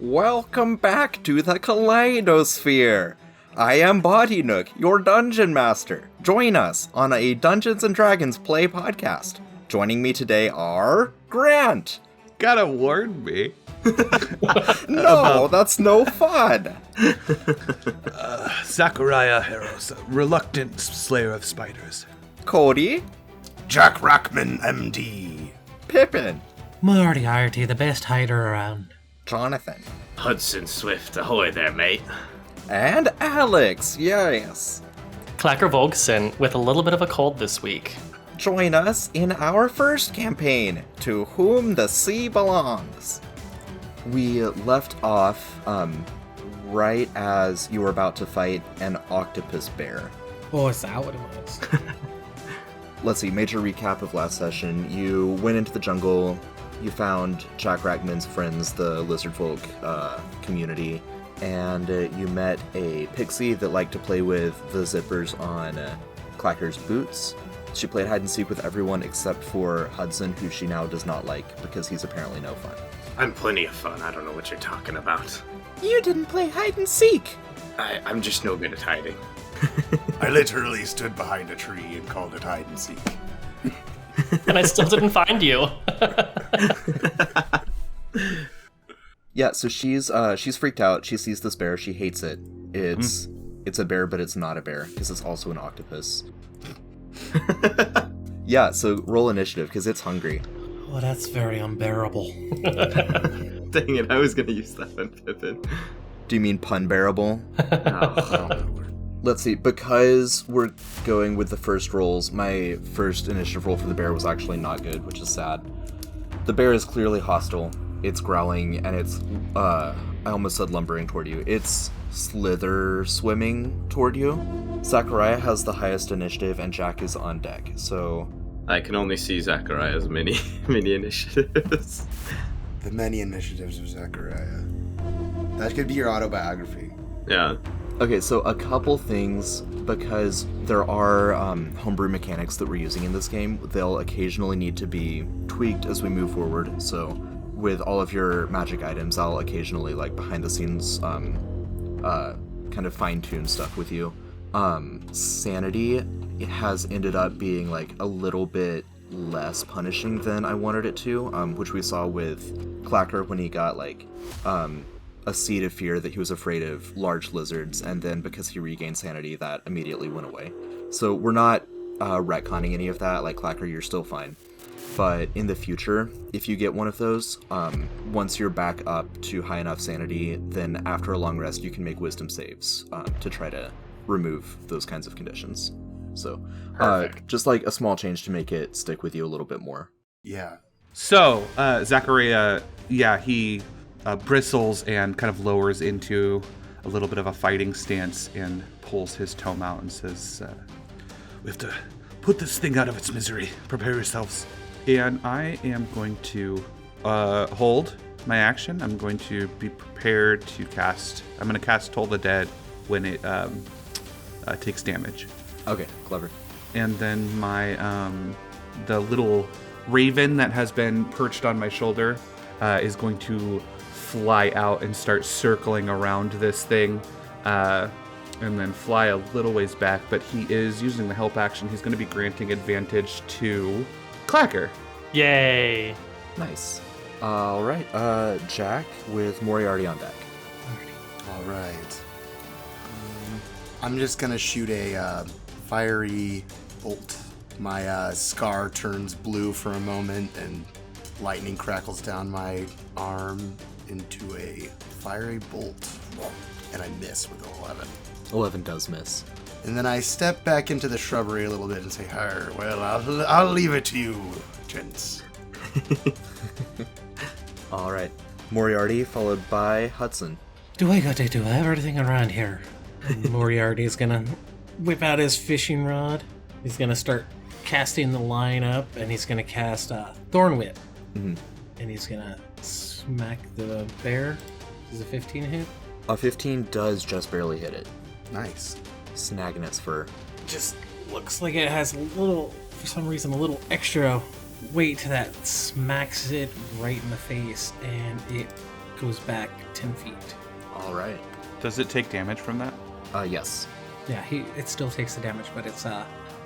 Welcome back to the Kaleidosphere! I am Body Nook, your Dungeon Master. Join us on a Dungeons & Dragons Play Podcast. Joining me today are Grant. Gotta warn me. No, that's no fun. Zachariah Harrows, reluctant slayer of spiders. Cody. Jack Rackman, MD. Pippin. Moriarty, the best hider around. Jonathan. Hudson Swift, ahoy there, mate. And Alex, yes. Clacker Volkson with a little bit of a cold this week. Join us in our first campaign, To Whom the Sea Belongs. We left off right as you were about to fight an octopus bear. Oh, is that what it was? Let's see, major recap of last session. You went into the jungle, you found Jack Rackman's friends, the lizard folk community, and you met a pixie that liked to play with the zippers on Clacker's boots. She played hide and seek with everyone except for Hudson, who she now does not like because he's apparently no fun. I'm plenty of fun, I don't know what you're talking about. You didn't play hide and seek! I'm just no good at hiding. I literally stood behind a tree and called it hide and seek. And I still didn't find you. Yeah, so she's freaked out. She sees this bear. She hates it. It's a bear, but it's not a bear because it's also an octopus. Yeah, so roll initiative because it's hungry. Oh, that's very unbearable. Dang it, I was gonna use that one, Pippin. Do you mean pun bearable? Oh. Let's see, because we're going with the first rolls, my first initiative roll for the bear was actually not good, which is sad. The bear is clearly hostile. It's growling, and it's, I almost said lumbering toward you. It's slither swimming toward you. Zachariah has the highest initiative, and Jack is on deck, so... I can only see Zachariah's mini initiatives. The many initiatives of Zachariah. That could be your autobiography. Yeah. Okay, so a couple things, because there are homebrew mechanics that we're using in this game, they'll occasionally need to be tweaked as we move forward, so with all of your magic items, I'll occasionally, like, behind the scenes, kind of fine-tune stuff with you. Sanity has ended up being, like, a little bit less punishing than I wanted it to, which we saw with Clacker when he got, like, a seed of fear that he was afraid of large lizards, and then because he regained sanity, that immediately went away. So we're not retconning any of that. Like, Clacker, you're still fine. But in the future, if you get one of those, once you're back up to high enough sanity, then after a long rest, you can make wisdom saves to try to remove those kinds of conditions. So just like a small change to make it stick with you a little bit more. Yeah. So, Zachariah, he bristles and kind of lowers into a little bit of a fighting stance and pulls his tome out and says, we have to put this thing out of its misery. Prepare yourselves. And I am going to hold my action. I'm going to be prepared to cast. I'm going to cast Toll the Dead when it takes damage. Okay, clever. And then my the little raven that has been perched on my shoulder is going to fly out and start circling around this thing, and then fly a little ways back, but he is using the help action. He's going to be granting advantage to Clacker. Yay. Nice. All right, Jack with Moriarty on deck. All right. I'm just gonna shoot a fiery bolt. My scar turns blue for a moment, and lightning crackles down my arm into a fiery bolt. And I miss with an 11. 11 does miss. And then I step back into the shrubbery a little bit and say, well, I'll leave it to you, gents. All right, Moriarty followed by Hudson. Do I got to do everything around here? Moriarty's gonna whip out his fishing rod. He's gonna start casting the line up, and he's gonna cast Thorn Whip. Mm-hmm. And he's gonna smack the bear. Does a 15 hit? A 15 does just barely hit it. Nice. Snagging its fur. Just looks like it has a little, for some reason, a little extra weight that smacks it right in the face, and it goes back 10 feet. All right. Does it take damage from that? Yes. Yeah, it still takes the damage, but it's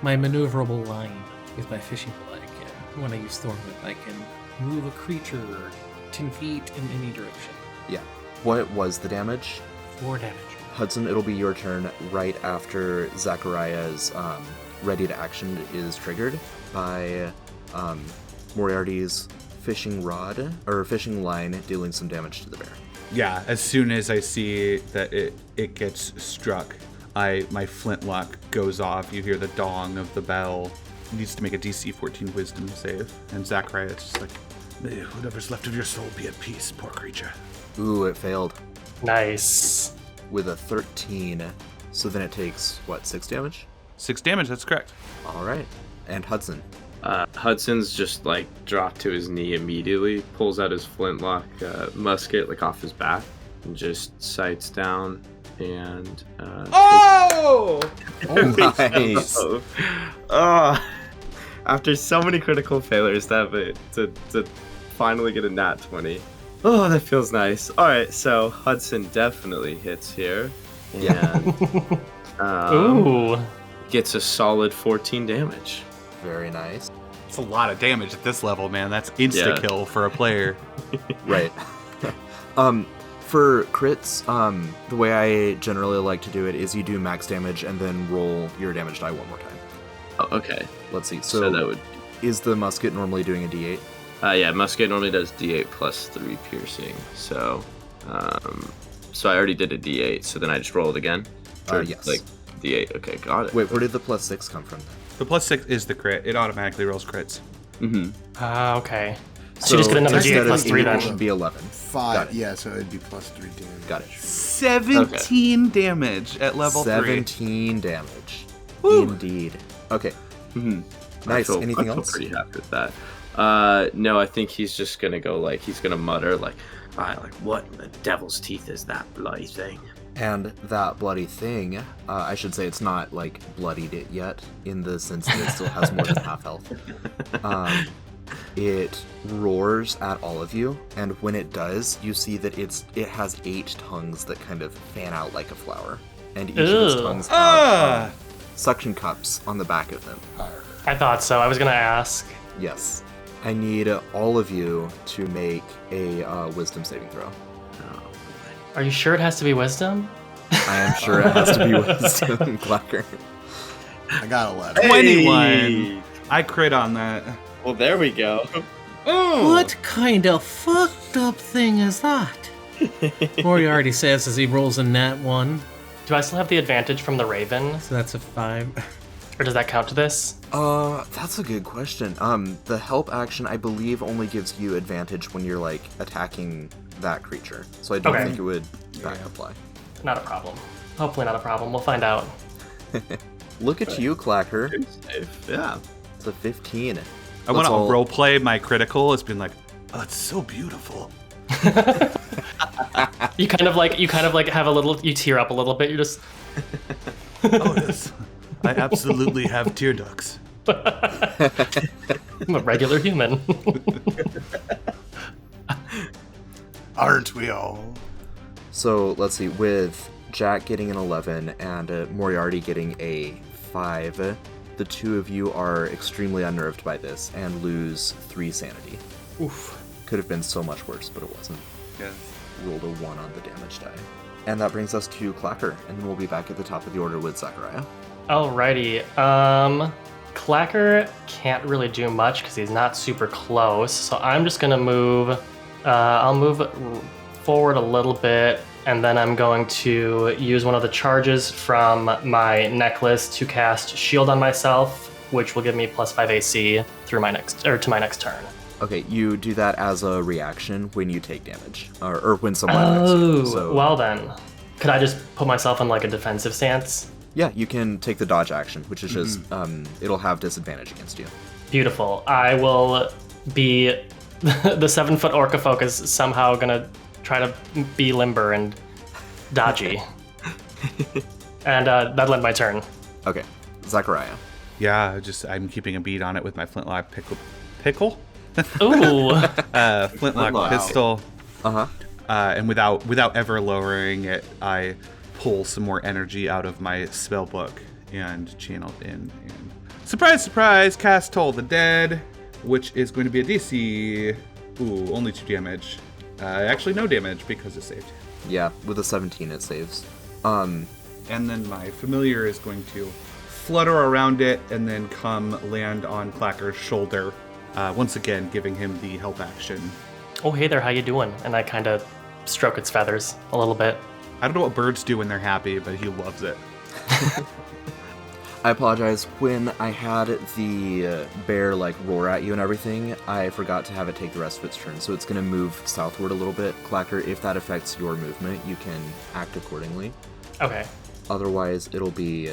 my maneuverable line with my fishing pole. When I use Thorn Whip, I can move a creature 10 feet in any direction. Yeah. What was the damage? 4 damage. Hudson, it'll be your turn right after Zachariah's ready to action is triggered by Moriarty's fishing rod or fishing line dealing some damage to the bear. Yeah, as soon as I see that it gets struck, my flintlock goes off. You hear the dong of the bell. It needs to make a DC 14 wisdom save. And Zachariah is just like, may whatever's left of your soul be at peace, poor creature. Ooh, it failed Nice. with a 13. So then it takes, 6 damage? 6 damage, that's correct. All right. And Hudson. Hudson's just dropped to his knee immediately, pulls out his flintlock musket off his back, and just sights down and. Oh! Nice. After so many critical failures, to finally get a nat 20. Oh, that feels nice. All right, so Hudson definitely hits here, and Ooh. gets a solid 14 damage. Very nice. It's a lot of damage at this level, man. That's insta-kill for a player. Right. For crits, the way I generally like to do it is you do max damage and then roll your damage die one more time. Oh, okay. Let's see. So that would. Is the musket normally doing a d8? Yeah, musket normally does d8 plus 3 piercing. So I already did a d8. So then I just roll it again. Yes. d8. Okay, got it. Wait, where did the plus 6 come from? The plus 6 is the crit. It automatically rolls crits. Mm-hmm. Okay. So you just get another instead d8 of plus 3 8, then. it should be 11. 5. Got it. Yeah, so it'd be plus 3 damage. Got it. 17 damage at level 3. 17 damage. Woo. Indeed. Okay. Mm-hmm. Nice. Anything I feel else? pretty happy with that. No, I think he's just gonna go he's gonna mutter what in the devil's teeth is that bloody thing? And that bloody thing, I should say it's not bloodied it yet, in the sense that it still has more than half health. It roars at all of you, and when it does, you see that it has 8 tongues that kind of fan out like a flower, and each of its Ew. tongues have suction cups on the back of them. I thought so. I was going to ask. Yes. I need all of you to make a wisdom saving throw. Are you sure it has to be wisdom? I am sure it has to be wisdom, Clacker. I got 11. 21. I crit on that. Well, there we go. What kind of fucked up thing is that? Moriarty says as he rolls a nat 1. Do I still have the advantage from the Raven? So that's a 5. Or does that count to this? That's a good question. The help action, I believe, only gives you advantage when you're, attacking that creature. So I don't Okay. think it would back apply. Not a problem. Hopefully not a problem. We'll find out. Look at you, Clacker. Safe. Yeah. It's a 15. I want Let's to all- roleplay my critical. It's been oh, it's so beautiful. You kind of have a little, you tear up a little bit. You're just, Oh, yes. I absolutely have tear ducts. I'm a regular human. Aren't we all? So let's see, with Jack getting an 11 and Moriarty getting a 5, the two of you are extremely unnerved by this and lose 3 sanity. Oof. Could have been so much worse, but it wasn't. Yeah. Rolled a 1 on the damage die. And that brings us to Clacker, and then we'll be back at the top of the order with Zachariah. Alrighty. Clacker can't really do much because he's not super close. So I'm just gonna move. I'll move forward a little bit, and then I'm going to use one of the charges from my necklace to cast Shield on myself, which will give me +5 AC through to my next turn. Okay, you do that as a reaction when you take damage, or when someone attacks Oh, you. So, well then. Could I just put myself in a defensive stance? yeah, you can take the dodge action, which is just, it'll have disadvantage against you. Beautiful. I will be the 7-foot orca focus somehow gonna try to be limber and dodgy. And that'll end my turn. Okay, Zachariah. Yeah, I'm keeping a bead on it with my flintlock pickle? Ooh. Flintlock Wow. pistol. Uh-huh. And without ever lowering it, I pull some more energy out of my spell book and channel it in. And surprise, surprise, cast Toll the Dead, which is going to be a DC. Ooh, only 2 damage. Actually, no damage because it saved. Yeah, with a 17 it saves. And then my familiar is going to flutter around it and then come land on Clacker's shoulder, once again giving him the help action. Oh, hey there, how you doing? And I kind of stroke its feathers a little bit. I don't know what birds do when they're happy, but he loves it. I apologize. When I had the bear roar at you and everything, I forgot to have it take the rest of its turn. So it's going to move southward a little bit. Clacker, if that affects your movement, you can act accordingly. Okay. Otherwise, it'll be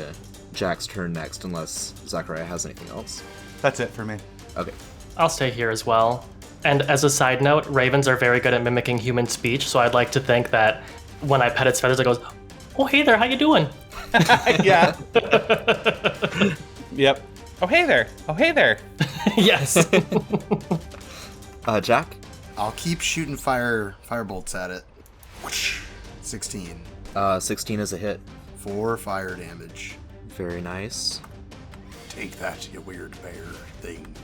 Jack's turn next, unless Zachariah has anything else. That's it for me. Okay. I'll stay here as well. And as a side note, ravens are very good at mimicking human speech, so I'd like to think that when I pet its feathers, it goes, oh, hey there, how you doing? Yeah. Yep. Oh, hey there. Oh, hey there. Yes. Jack? I'll keep shooting firebolts at it. 16. 16 is a hit. 4 fire damage. Very nice. Take that, you weird bear thing.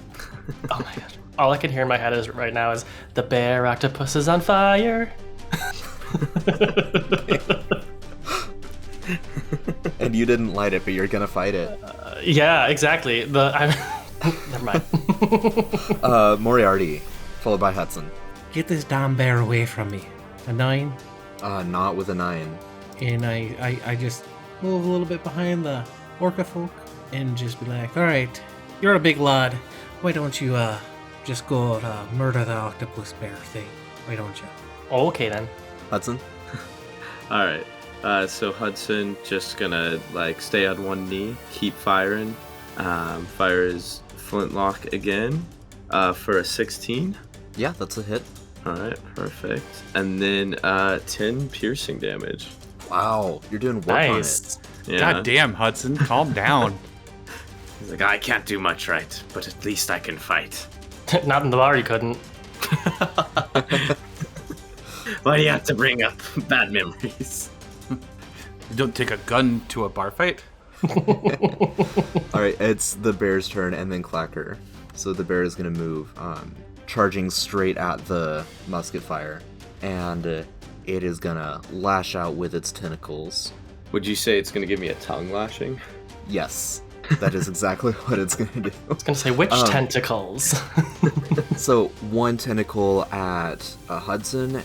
Oh my gosh. All I can hear in my head right now is, the bear octopus is on fire. And you didn't light it, but you're gonna fight it. Yeah, exactly. Never mind. Moriarty, followed by Hudson. Get this damn bear away from me. A 9, Not with a 9. and I just move a little bit behind the orca folk and just be like, all right, you're a big lad. Why don't you just go murder the octopus bear thing? Why don't you? Okay then. Hudson? All right. So Hudson just gonna stay on one knee, keep firing. Fire his flintlock again for a 16. Yeah, that's a hit. All right, perfect. And then 10 piercing damage. Wow, you're doing work Nice. Yeah. God damn, Hudson, calm down. He's like, I can't do much right, but at least I can fight. Not in the bar, you couldn't. Why do you have to bring up bad memories? You don't take a gun to a bar fight? Alright, it's the bear's turn and then Clacker. So the bear is going to move, charging straight at the musket fire. And it is going to lash out with its tentacles. Would you say it's going to give me a tongue lashing? Yes, that is exactly what it's going to do. I was gonna say, which tentacles? So one tentacle at Hudson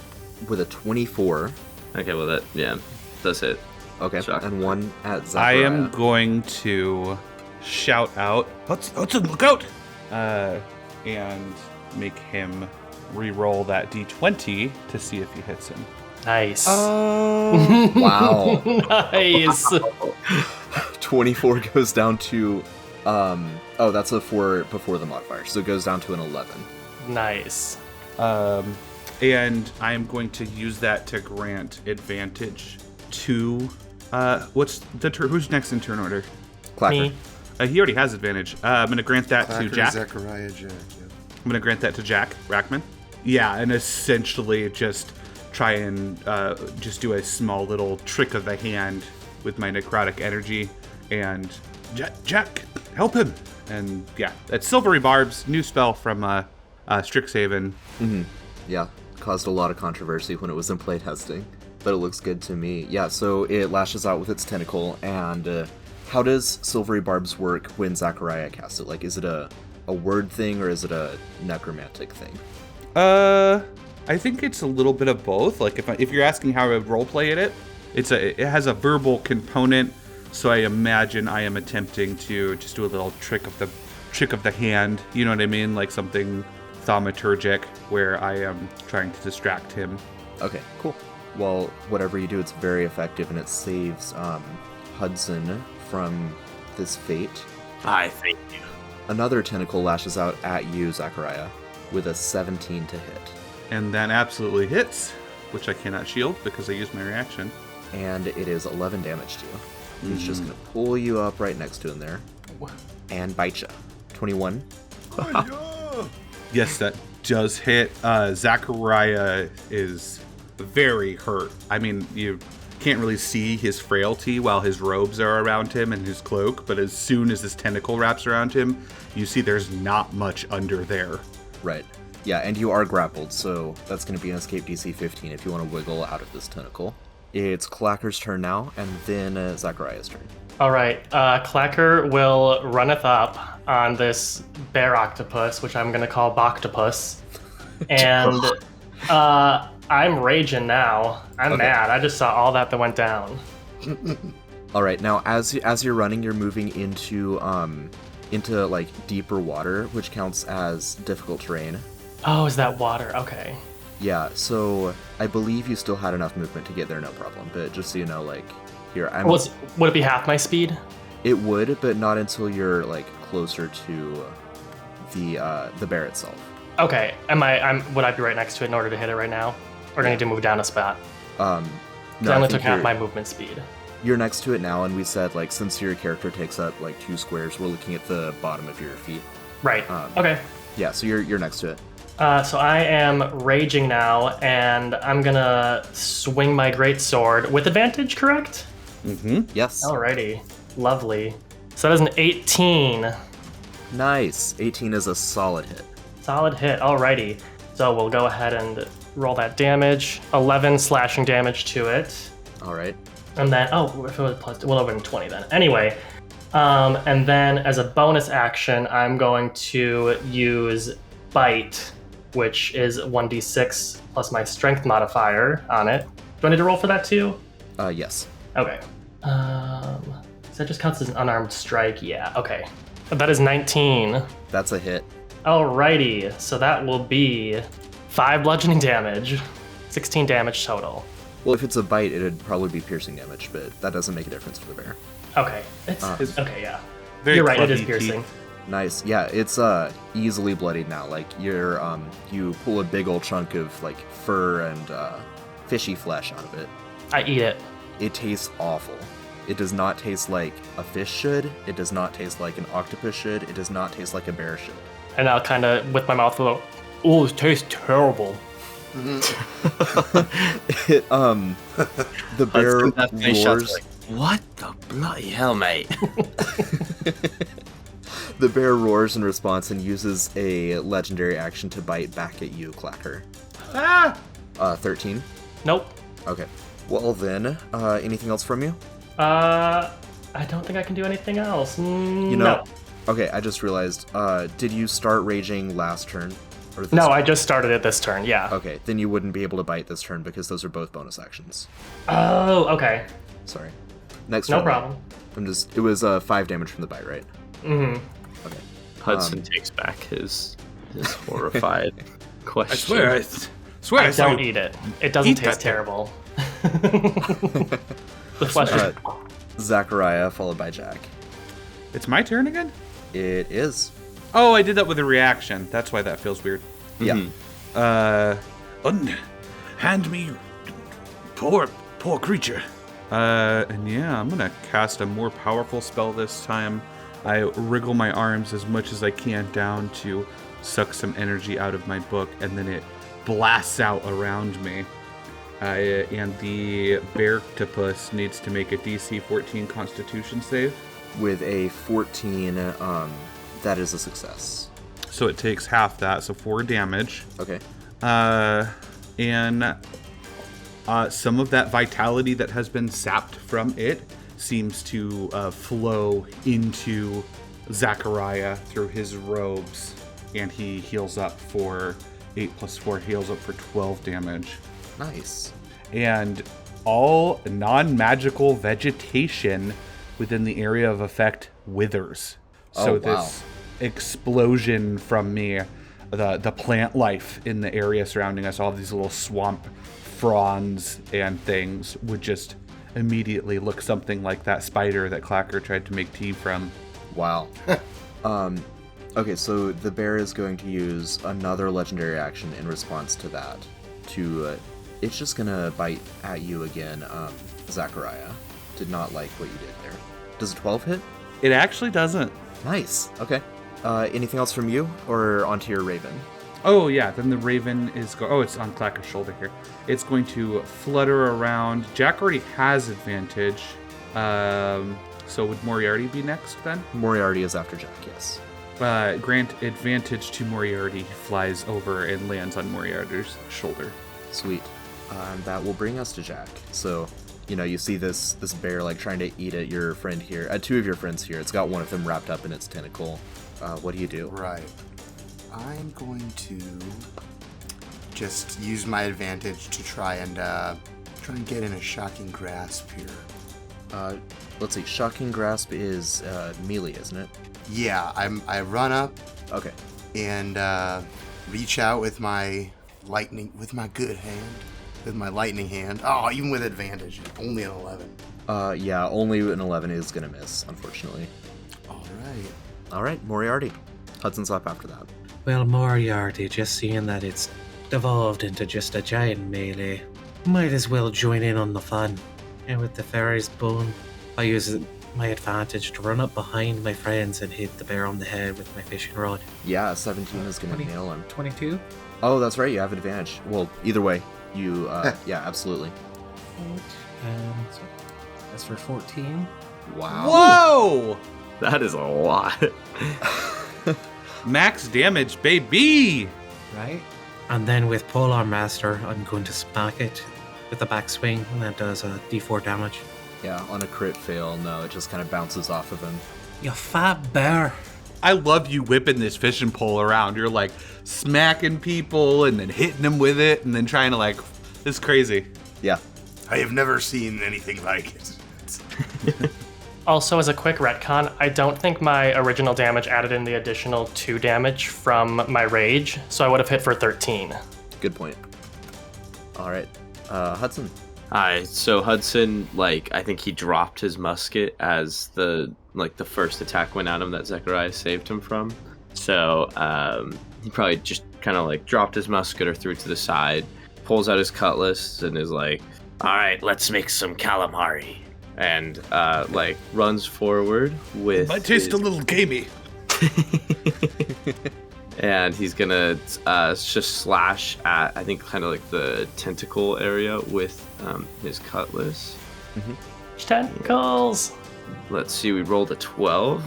with a 24. Okay, well that, yeah, does hit. Okay, Shocker. and one at I Zachariah. am going to shout out, Hudson, look out! And make him re-roll that d20 to see if he hits him. Nice. Wow. Nice. 24 goes down to, that's a 4 before the modifier, so it goes down to an 11. Nice. And I am going to use that to grant advantage to, who's next in turn order? Clacker. Me. He already has advantage. I'm going to grant that to Clacker, Jack. Zachariah, Jack. Yeah. I'm going to grant that to Jack Rackman. Yeah, and essentially just try and just do a small little trick of the hand with my necrotic energy. And Jack, help him! And yeah, that's Silvery Barbs, new spell from Strixhaven. Mm-hmm. Yeah, caused a lot of controversy when it was in playtesting, but it looks good to me. Yeah, so it lashes out with its tentacle, and how does Silvery Barbs work when Zachariah casts it? Is it a word thing, or is it a necromantic thing? I think it's a little bit of both. If you're asking how I would roleplay it has a verbal component, so I imagine I am attempting to just do a little trick of the hand, you know what I mean? Like something thaumaturgic, where I am trying to distract him. Okay, cool. Well, whatever you do, it's very effective, and it saves Hudson from this fate. I thank you. Another tentacle lashes out at you, Zachariah, with a 17 to hit. And that absolutely hits, which I cannot shield because I used my reaction. And it is 11 damage to you. He's just going to pull you up right next to him there and bite you. 21. Yes, that does hit. Zachariah is very hurt. I mean, you can't really see his frailty while his robes are around him and his cloak, but as soon as this tentacle wraps around him, you see there's not much under there. Right. Yeah, and you are grappled, so that's going to be an escape DC 15 if you want to wiggle out of this tentacle. It's Clacker's turn now, and then Zachariah's turn. All right, Clacker will runneth up on this bear octopus, which I'm gonna call Boctopus, and I'm raging now. I'm mad. I just saw all that went down. All right, now as you're running, you're moving into like deeper water, which counts as difficult terrain. Oh, is that water? Okay. Yeah, so I believe you still had enough movement to get there, no problem. But just so you know, like, here, Would it be half my speed? It would, but not until you're like closer to the bear itself. Okay. Would I be right next to it in order to hit it right now, or do I need to move down a spot? No, I only took half my movement speed. You're next to it now, and we said like since your character takes up like 2 squares, we're looking at the bottom of your feet. Right. Okay. Yeah, so you're next to it. So I am raging now, and I'm gonna swing my greatsword with advantage, correct? Mm-hmm. Yes. Alrighty. Lovely. So that is an 18. Nice. 18 is a solid hit. Solid hit. Alrighty. So we'll go ahead and roll that damage. 11 slashing damage to it. All right. And then, if it was plus, well, it would have been 20 then. Anyway, and then as a bonus action, I'm going to use Bite, which is 1d6 plus my strength modifier on it. Do I need to roll for that too? Yes. Okay. So that just counts as an unarmed strike. Yeah, okay. That is 19. That's a hit. Alrighty, so that will be 5 bludgeoning damage, 16 damage total. Well, if it's a bite, it'd probably be piercing damage, but that doesn't make a difference for the bear. Okay, okay, yeah. Very You're right, it is clubby piercing. teeth. Nice. Yeah, it's easily bloodied now. Like you pull a big old chunk of like fur and fishy flesh out of it. I eat it. It tastes awful. It does not taste like a fish should. It does not taste like an octopus should. It does not taste like a bear should. And I'll kind of, with my mouth, go, oh, it tastes terrible. The bear roars. Like, what the bloody hell, mate? The bear roars in response and uses a legendary action to bite back at you, Clacker. 13. Nope. Okay. Well then, anything else from you? I don't think I can do anything else. No. Okay, I just realized, did you start raging last turn? Or this No, turn? I just started it this turn, yeah. Okay, then you wouldn't be able to bite this turn because those are both bonus actions. Oh, okay. Sorry. Next No turn. problem. It was 5 damage from the bite, right? Mm-hmm. Okay. Hudson takes back his horrified question. I swear I saw Don't you. eat it. It doesn't Eat taste that terrible. The flesh is... Zachariah, followed by Jack. It's my turn again? It is. Oh, I did that with a reaction. That's why that feels weird. Yeah. Hand me, poor creature. And yeah, I'm gonna cast a more powerful spell this time. I wriggle my arms as much as I can down to suck some energy out of my book, and then it blasts out around me. And the bear-octopus needs to make a DC 14 Constitution save. With a 14, that is a success. So it takes half that, so 4 damage. Okay. And some of that vitality that has been sapped from it seems to flow into Zachariah through his robes, and he heals up for 8 plus 4, heals up for 12 damage. Nice. And all non-magical vegetation within the area of effect withers. So Oh, wow. this explosion from me, the plant life in the area surrounding us, all these little swamp fronds and things, would just immediately look something like that spider that Clacker tried to make tea from. Wow. Okay, so the bear is going to use another legendary action in response to that. It's just gonna bite at you again, Zachariah. Did not like what you did there. Does a 12 hit? It actually doesn't. Nice. Okay. Anything else from you, or onto your raven? Oh, yeah, then the raven is it's on Clacker's shoulder here. It's going to flutter around. Jack already has advantage. So would Moriarty be next then? Moriarty is after Jack, yes. Grant advantage to Moriarty. He flies over and lands on Moriarty's shoulder. Sweet. And that will bring us to Jack. So, you see this bear like trying to eat at your friend here, at two of your friends here. It's got one of them wrapped up in its tentacle. What do you do? Right. I'm going to just use my advantage to try and get in a shocking grasp here. Let's see. Shocking grasp is melee, isn't it? Yeah, I run up. Okay. And reach out with my lightning hand. Oh, even with advantage, only an 11. Yeah, only an 11 is gonna miss, unfortunately. All right, Moriarty. Hudson's up after that. Well, Moriarty, just seeing that it's devolved into just a giant melee, might as well join in on the fun. And with the fairy's bone, I use my advantage to run up behind my friends and hit the bear on the head with my fishing rod. Yeah, 17 is gonna nail him. 22? Oh, that's right, you have advantage. Well, either way, you, yeah, absolutely. So that's for 14. Wow. Whoa! That is a lot. Max damage, baby! Right? And then with Polar Master, I'm going to smack it with a backswing, and that does a d4 damage. Yeah, on a crit fail, no, it just kind of bounces off of him. You fat bear. I love you whipping this fishing pole around. You're like smacking people and then hitting them with it and then trying to it's crazy. Yeah. I have never seen anything like it. Also, as a quick retcon, I don't think my original damage added in the additional 2 damage from my rage, so I would have hit for 13. Good point. All right, Hudson. Alright, so Hudson, I think he dropped his musket as the first attack went at him that Zechariah saved him from. So, he probably just kind of dropped his musket or threw it to the side, pulls out his cutlass and is like, alright, let's make some calamari. And, runs forward with... Might taste a little gamey. And he's gonna just slash at, I think, kind of the tentacle area with his cutlass. Mm-hmm. Tentacles! Let's see, we rolled a 12.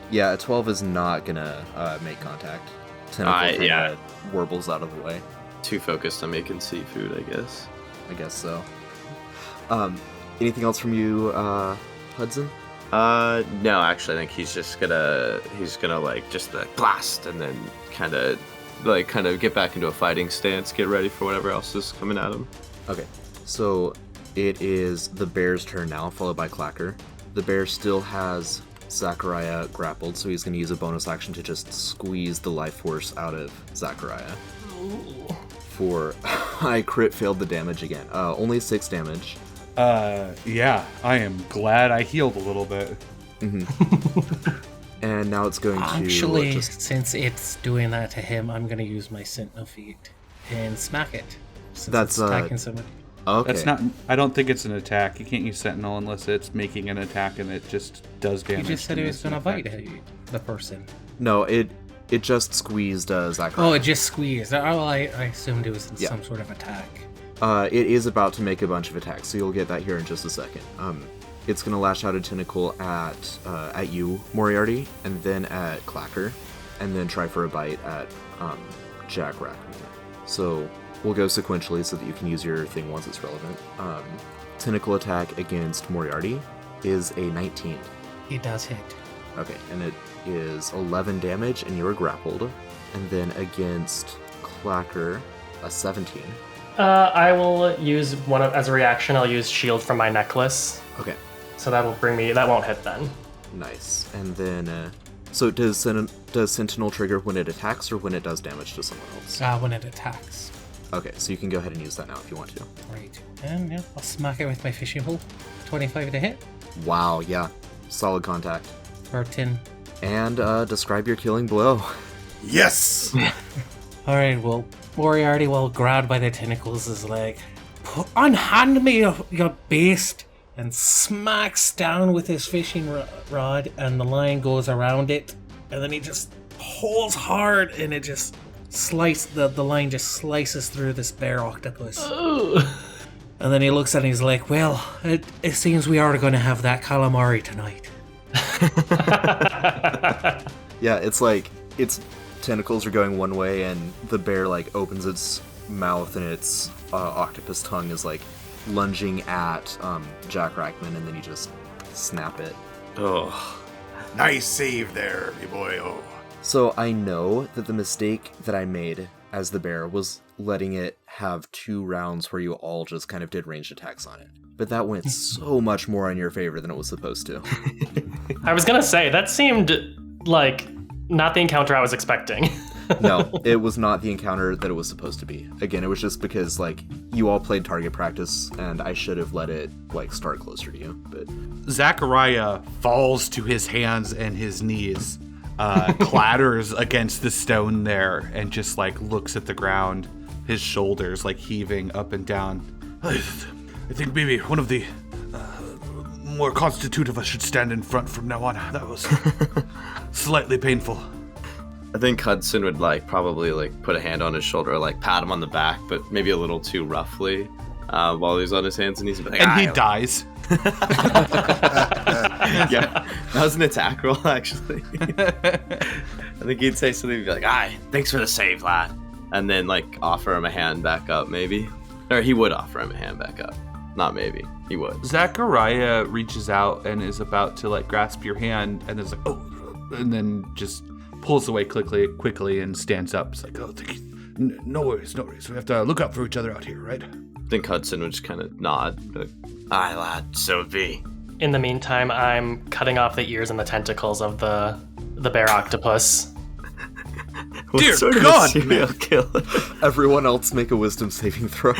Yeah, a 12 is not gonna make contact. Tentacle yeah. warbles out of the way. Too focused on making seafood, I guess. I guess so. Anything else from you, Hudson? No, actually, I think he's gonna just blast and then kind of get back into a fighting stance, get ready for whatever else is coming at him. Okay, so it is the bear's turn now, followed by Clacker. The bear still has Zachariah grappled, so he's going to use a bonus action to just squeeze the life force out of Zachariah. For I crit failed the damage again. Only 6 damage. Yeah, I am glad I healed a little bit. Mm-hmm. And now it's going to Actually, since it's doing that to him, I'm going to use my Sentinel Feet and smack it. Since That's it's attacking somebody. Okay. That's not. I don't think it's an attack. You can't use Sentinel unless it's making an attack and it just does damage. You just said it was going to bite the person. No, it just squeezed Zachariah. Oh, it just squeezed. I assumed it was some sort of attack. It is about to make a bunch of attacks, so you'll get that here in just a second. It's going to lash out a tentacle at you, Moriarty, and then at Clacker, and then try for a bite at Jack Rackman. So we'll go sequentially so that you can use your thing once it's relevant. Tentacle attack against Moriarty is a 19. It does hit. Okay, and it is 11 damage, and you are grappled. And then against Clacker, a 17. I will use as a reaction, I'll use shield from my necklace. Okay. So that won't hit then. Nice. And then, so does Sentinel trigger when it attacks or when it does damage to someone else? When it attacks. Okay, so you can go ahead and use that now if you want to. Right. And yeah, I'll smack it with my fishing pole. 25 to hit. Wow, yeah. Solid contact. For 10. And describe your killing blow. Yes! Alright, well, Moriarty, well grabbed by the tentacles, is like, unhand me, you beast! And smacks down with his fishing rod, and the line goes around it, and then he just pulls hard, and it just the line just slices through this bear octopus. And then he looks at it and he's like, well, it seems we are going to have that calamari tonight. Yeah, it's like its tentacles are going one way, and the bear like opens its mouth, and its octopus tongue is like lunging at Jack Rackman, and then you just snap it. Oh, Nice save there, me boy. Oh. So I know that the mistake that I made as the bear was letting it have 2 rounds where you all just kind of did ranged attacks on it. But that went so much more in your favor than it was supposed to. I was gonna say, that seemed like not the encounter I was expecting. No, it was not the encounter that it was supposed to be. Again, it was just because, like, you all played target practice, and I should have let it, like, start closer to you, but... Zachariah falls to his hands and his knees, clatters against the stone there, and just, like, looks at the ground, his shoulders, like, heaving up and down. I think maybe one of the more constitute of us should stand in front from now on. That was slightly painful. I think Hudson would like probably like put a hand on his shoulder, or, like pat him on the back, but maybe a little too roughly, while he's on his hands and knees. Like, and he dies. Yeah, that was an attack roll actually. I think he'd say something, he'd be like, "Aye, thanks for the save, lad," and then like offer him a hand back up, maybe, or he would offer him a hand back up. Not maybe, he would. Zachariah reaches out and is about to like grasp your hand, and is like, oh, and then just pulls away quickly and stands up. It's like, oh, thank you. No worries. We have to look out for each other out here, right? I think Hudson would just kind of nod. Like, aye, lad, so it be. In the meantime, I'm cutting off the ears and the tentacles of the bear octopus. Dear sort of God, a serial killer? Everyone else make a wisdom saving throw.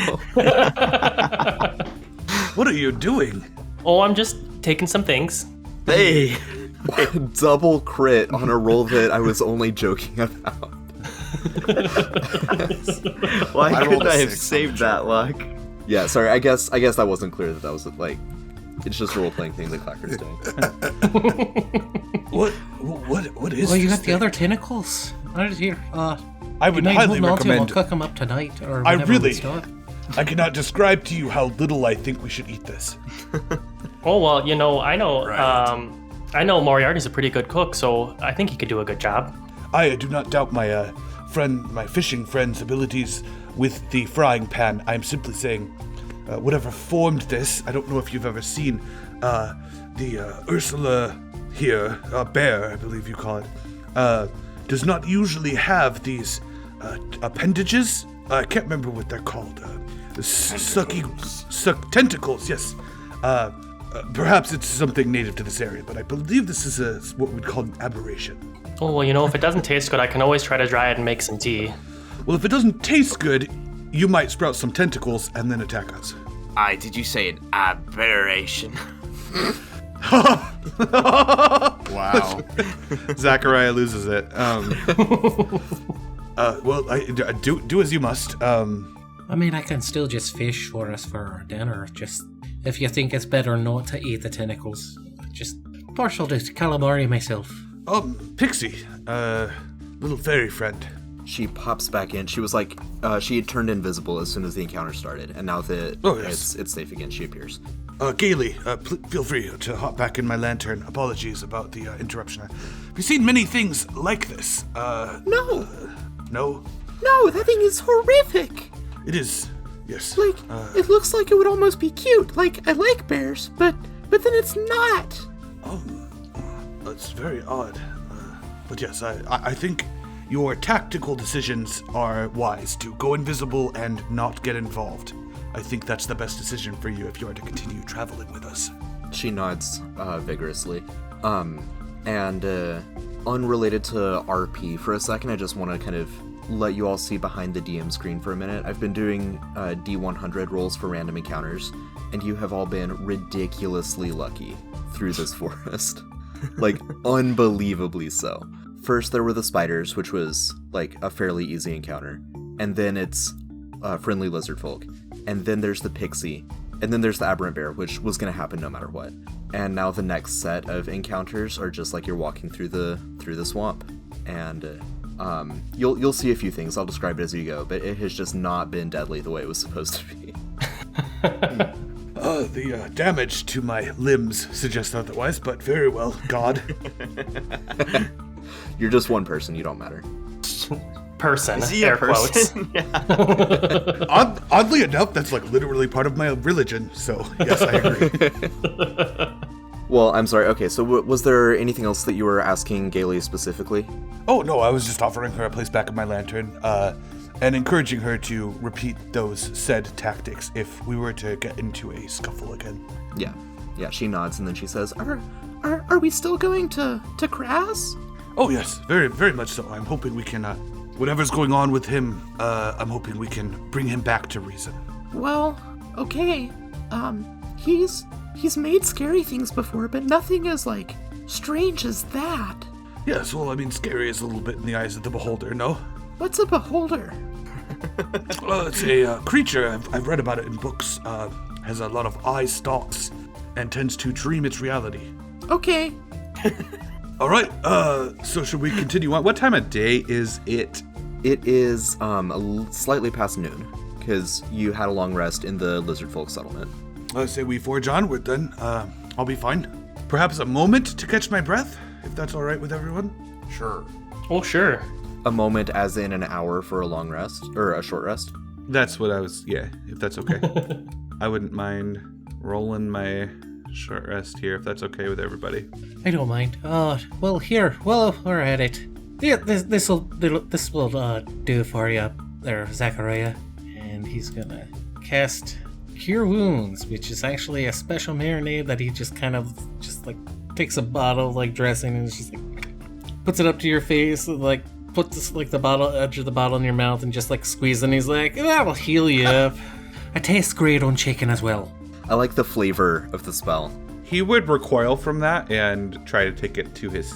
What are you doing? Oh, I'm just taking some things. Hey! Double crit on a roll that I was only joking about. Why I rolled couldn't a I have 6 on saved the that luck? Yeah, sorry, I guess that wasn't clear that was like, it's just a role-playing thing that Clacker's doing. What is Well, you this got the other tentacles. Right here. I would highly We'll recommend. cook them up tonight, or I whenever really- we start. I cannot describe to you how little I think we should eat this. Oh, well, you know, I know Right. I know Moriarty's a pretty good cook, so I think he could do a good job. I do not doubt my my fishing friend's abilities with the frying pan. I'm simply saying, whatever formed this, I don't know if you've ever seen the Ursula here, bear, I believe you call it, does not usually have these appendages. I can't remember what they're called. Tentacles, yes. Perhaps it's something native to this area, but I believe this is what we'd call an aberration. Oh, well, you know, if it doesn't taste good, I can always try to dry it and make some tea. Well, if it doesn't taste good, you might sprout some tentacles and then attack us. Aye, did you say an aberration? Wow. Zachariah loses it. Well, do as you must. I mean, I can still just fish for us for dinner. Just if you think it's better not to eat the tentacles, just partial to calamari myself. Pixie, little fairy friend. She pops back in. She was like, she had turned invisible as soon as the encounter started, and now that it's safe again, she appears. Gaily, feel free to hop back in my lantern. Apologies about the interruption. We've seen many things like this. No, No? no, that thing is horrific. It is, yes. Like, it looks like it would almost be cute. Like, I like bears, but then it's not. That's very odd. But yes, I think your tactical decisions are wise to go invisible and not get involved. I think that's the best decision for you if you are to continue traveling with us. She nods vigorously. And unrelated to RP for a second, I just want to kind of let you all see behind the DM screen for a minute. I've been doing D100 rolls for random encounters, and you have all been ridiculously lucky through this forest. Like, unbelievably so. First, there were the spiders, which was, like, a fairly easy encounter. And then it's friendly lizard folk. And then there's the pixie. And then there's the aberrant bear, which was going to happen no matter what. And now the next set of encounters are just like you're walking through the swamp. And You'll see a few things. I'll describe it as you go, but it has just not been deadly the way it was supposed to be. The damage to my limbs suggests otherwise, but very well, God. You're just one person. You don't matter. Person. Is he air a person? quotes. Oddly enough, that's like literally part of my religion, so yes, I agree. Well, I'm sorry. Okay, so was there anything else that you were asking Gailey specifically? Oh, no, I was just offering her a place back in my lantern, and encouraging her to repeat those said tactics if we were to get into a scuffle again. Yeah, she nods and then she says, Are we still going to Kraz? Oh, yes, very, very much so. I'm hoping we can, whatever's going on with him, I'm hoping we can bring him back to reason. Well, okay. He's made scary things before, but nothing as, like, strange as that. Yes, well, I mean, scary is a little bit in the eyes of the beholder, no? What's a beholder? It's a creature, I've read about it in books, has a lot of eye stalks, and tends to dream its reality. Okay. All right, so should we continue on? What time of day is it? It is slightly past noon, because you had a long rest in the lizard folk settlement. I say we forge onward then. I'll be fine. Perhaps a moment to catch my breath, if that's all right with everyone? Sure. Oh, sure. A moment as in an hour for a long rest, or a short rest? That's what I was, yeah, if that's okay. I wouldn't mind rolling my short rest here, if that's okay with everybody. I don't mind. Well, here. Well, we're at it. Yeah, this will do for you there, Zachariah. And he's gonna cast Cure Wounds, which is actually a special marinade that he just takes a bottle of like dressing and just like puts it up to your face and like puts like the edge of the bottle in your mouth and just like squeeze, and he's like, that'll heal you up. It tastes great on chicken as well. I like the flavor of the spell. He would recoil from that and try to take it to his,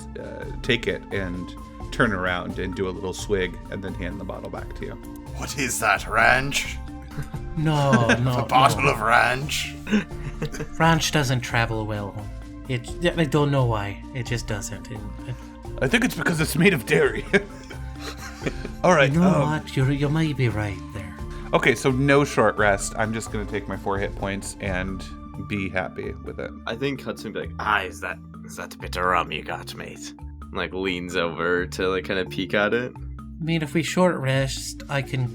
take it and turn around and do a little swig and then hand the bottle back to you. What is that, ranch? No. A bottle of ranch? Ranch doesn't travel well. I don't know why. It just doesn't. I think it's because it's made of dairy. All right. You know what? You might be right there. Okay, so no short rest. I'm just going to take my 4 hit points and be happy with it. I think Hudson would be like, is that a bit of rum you got, mate? And, like, leans over to, like, kind of peek at it. I mean, if we short rest, I can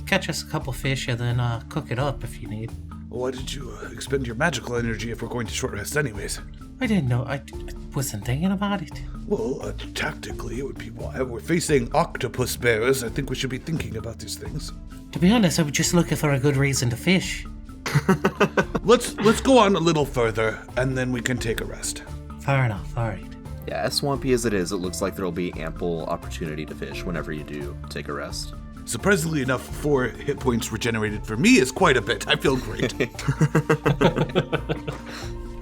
catch us a couple fish and then cook it up if you need. Why did you expend your magical energy if we're going to short rest anyways? I didn't know. I wasn't thinking about it. Well, tactically, it would be why we're facing octopus bears. I think we should be thinking about these things. To be honest, I was just looking for a good reason to fish. Let's go on a little further, and then we can take a rest. Fair enough. All right. Yeah, as swampy as it is, it looks like there'll be ample opportunity to fish whenever you do take a rest. Surprisingly enough, 4 hit points regenerated for me is quite a bit. I feel great.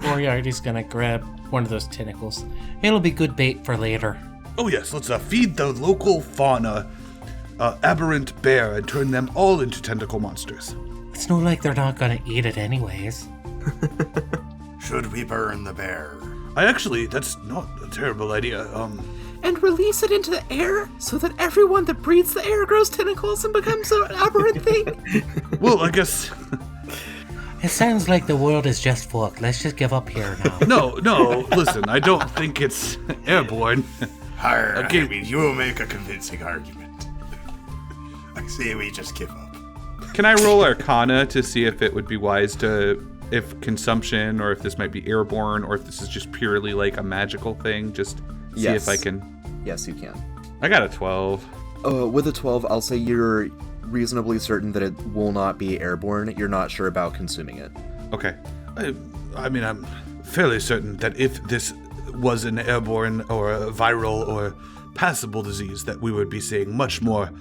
Moriarty's gonna grab one of those tentacles. It'll be good bait for later. Oh yes, let's feed the local fauna aberrant bear and turn them all into tentacle monsters. It's not like they're not gonna eat it anyways. Should we burn the bear? That's not a terrible idea. And release it into the air so that everyone that breathes the air grows tentacles and becomes an aberrant thing? Well, I guess... It sounds like the world is just fucked. Let's just give up here now. No, listen, I don't think it's airborne. I mean, you will make a convincing argument. I say we just give up. Can I roll Arcana to see if it would be wise if consumption, or if this might be airborne, or if this is just purely like a magical thing? Just see if I can... Yes, you can. I got a 12. With a 12, I'll say you're reasonably certain that it will not be airborne. You're not sure about consuming it. Okay. I mean, I'm fairly certain that if this was an airborne or a viral or passable disease, that we would be seeing much more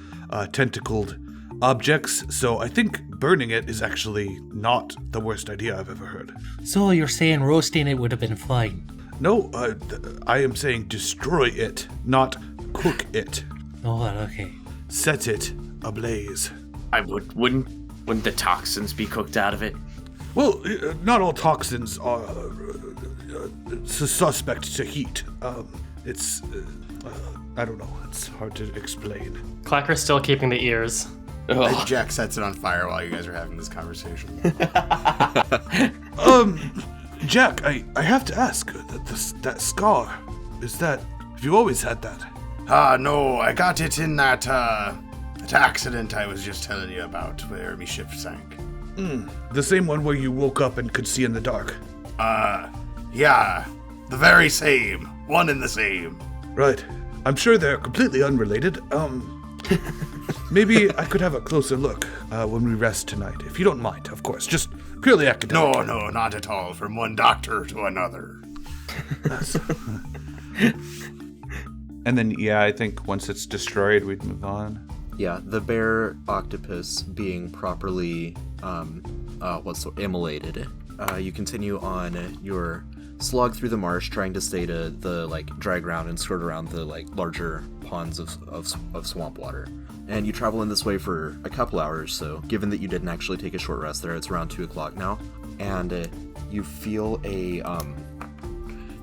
tentacled objects. So I think burning it is actually not the worst idea I've ever heard. So you're saying roasting it would have been fine? No, I am saying destroy it, not cook it. Oh, okay. Set it ablaze. Wouldn't the toxins be cooked out of it? Well, not all toxins are suspect to heat. I don't know. It's hard to explain. Clacker's still keeping the ears. Jack sets it on fire while you guys are having this conversation. Jack, I have to ask, that scar, have you always had that? No, I got it in that accident I was just telling you about, where my ship sank. The same one where you woke up and could see in the dark? Yeah, the very same. One and the same. Right. I'm sure they're completely unrelated. Maybe I could have a closer look when we rest tonight, if you don't mind, of course. Just purely academic. No, not at all. From one doctor to another. And then, I think once it's destroyed, we'd move on. Yeah, the bear octopus being properly, immolated. You continue on your slog through the marsh, trying to stay to the, dry ground and skirt around the, larger ponds of swamp water. And you travel in this way for a couple hours, so given that you didn't actually take a short rest there, it's around 2 o'clock now. And you feel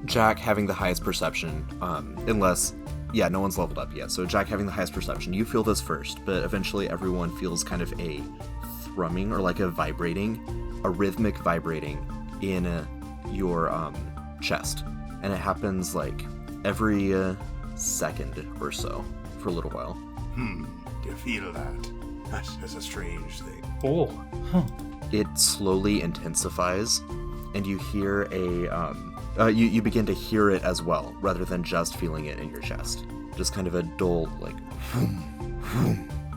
Jack having the highest perception, unless... Yeah, no one's leveled up yet, so Jack having the highest perception. You feel this first, but eventually everyone feels kind of a thrumming or a rhythmic vibrating in your chest. And it happens every second or so for a little while. You feel that? That is a strange thing. Oh. Huh. It slowly intensifies, and you hear you begin to hear it as well, rather than just feeling it in your chest. Just kind of a dull,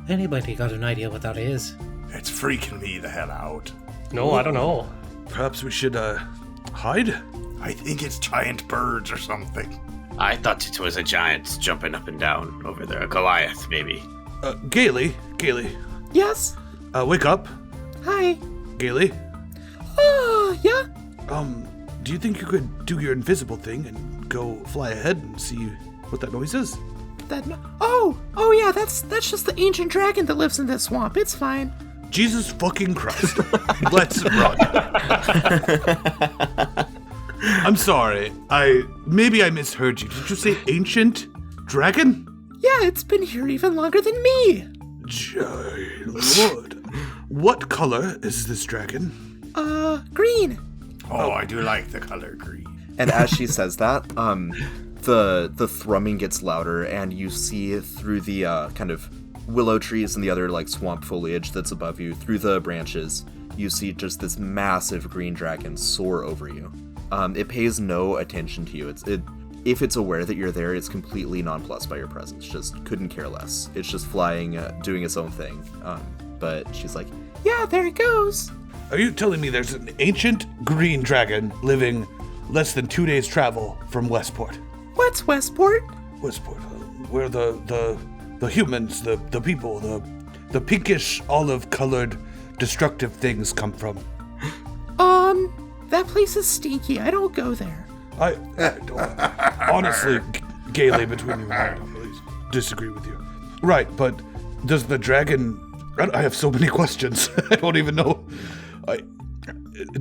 Anybody got an idea what that is? It's freaking me the hell out. No, I don't know. Perhaps we should, hide? I think it's giant birds or something. I thought it was a giant jumping up and down over there. A Goliath, maybe. Gailey. Yes? Wake up. Hi. Gailey. Yeah? Do you think you could do your invisible thing and go fly ahead and see what that noise is? Oh yeah, that's just the ancient dragon that lives in this swamp. It's fine. Jesus fucking Christ. Let's run. I'm sorry. Maybe I misheard you. Did you say ancient dragon? Yeah, it's been here even longer than me. Lord. What color is this dragon? Green. Oh, I do like the color green. And as she says that, the thrumming gets louder, and you see through the kind of willow trees and the other swamp foliage that's above you, through the branches, you see just this massive green dragon soar over you. It pays no attention to you. If it's aware that you're there, it's completely nonplussed by your presence. Just couldn't care less. It's just flying, doing its own thing. But she's like, Yeah, there it goes. Are you telling me there's an ancient green dragon living less than 2 days' travel from Westport? What's Westport? Westport, where the humans, the people, the pinkish olive-colored destructive things come from. That place is stinky. I don't go there. I don't, honestly, Gailey, between you and I don't really disagree with you. Right, but does the dragon... I have so many questions. I don't even know.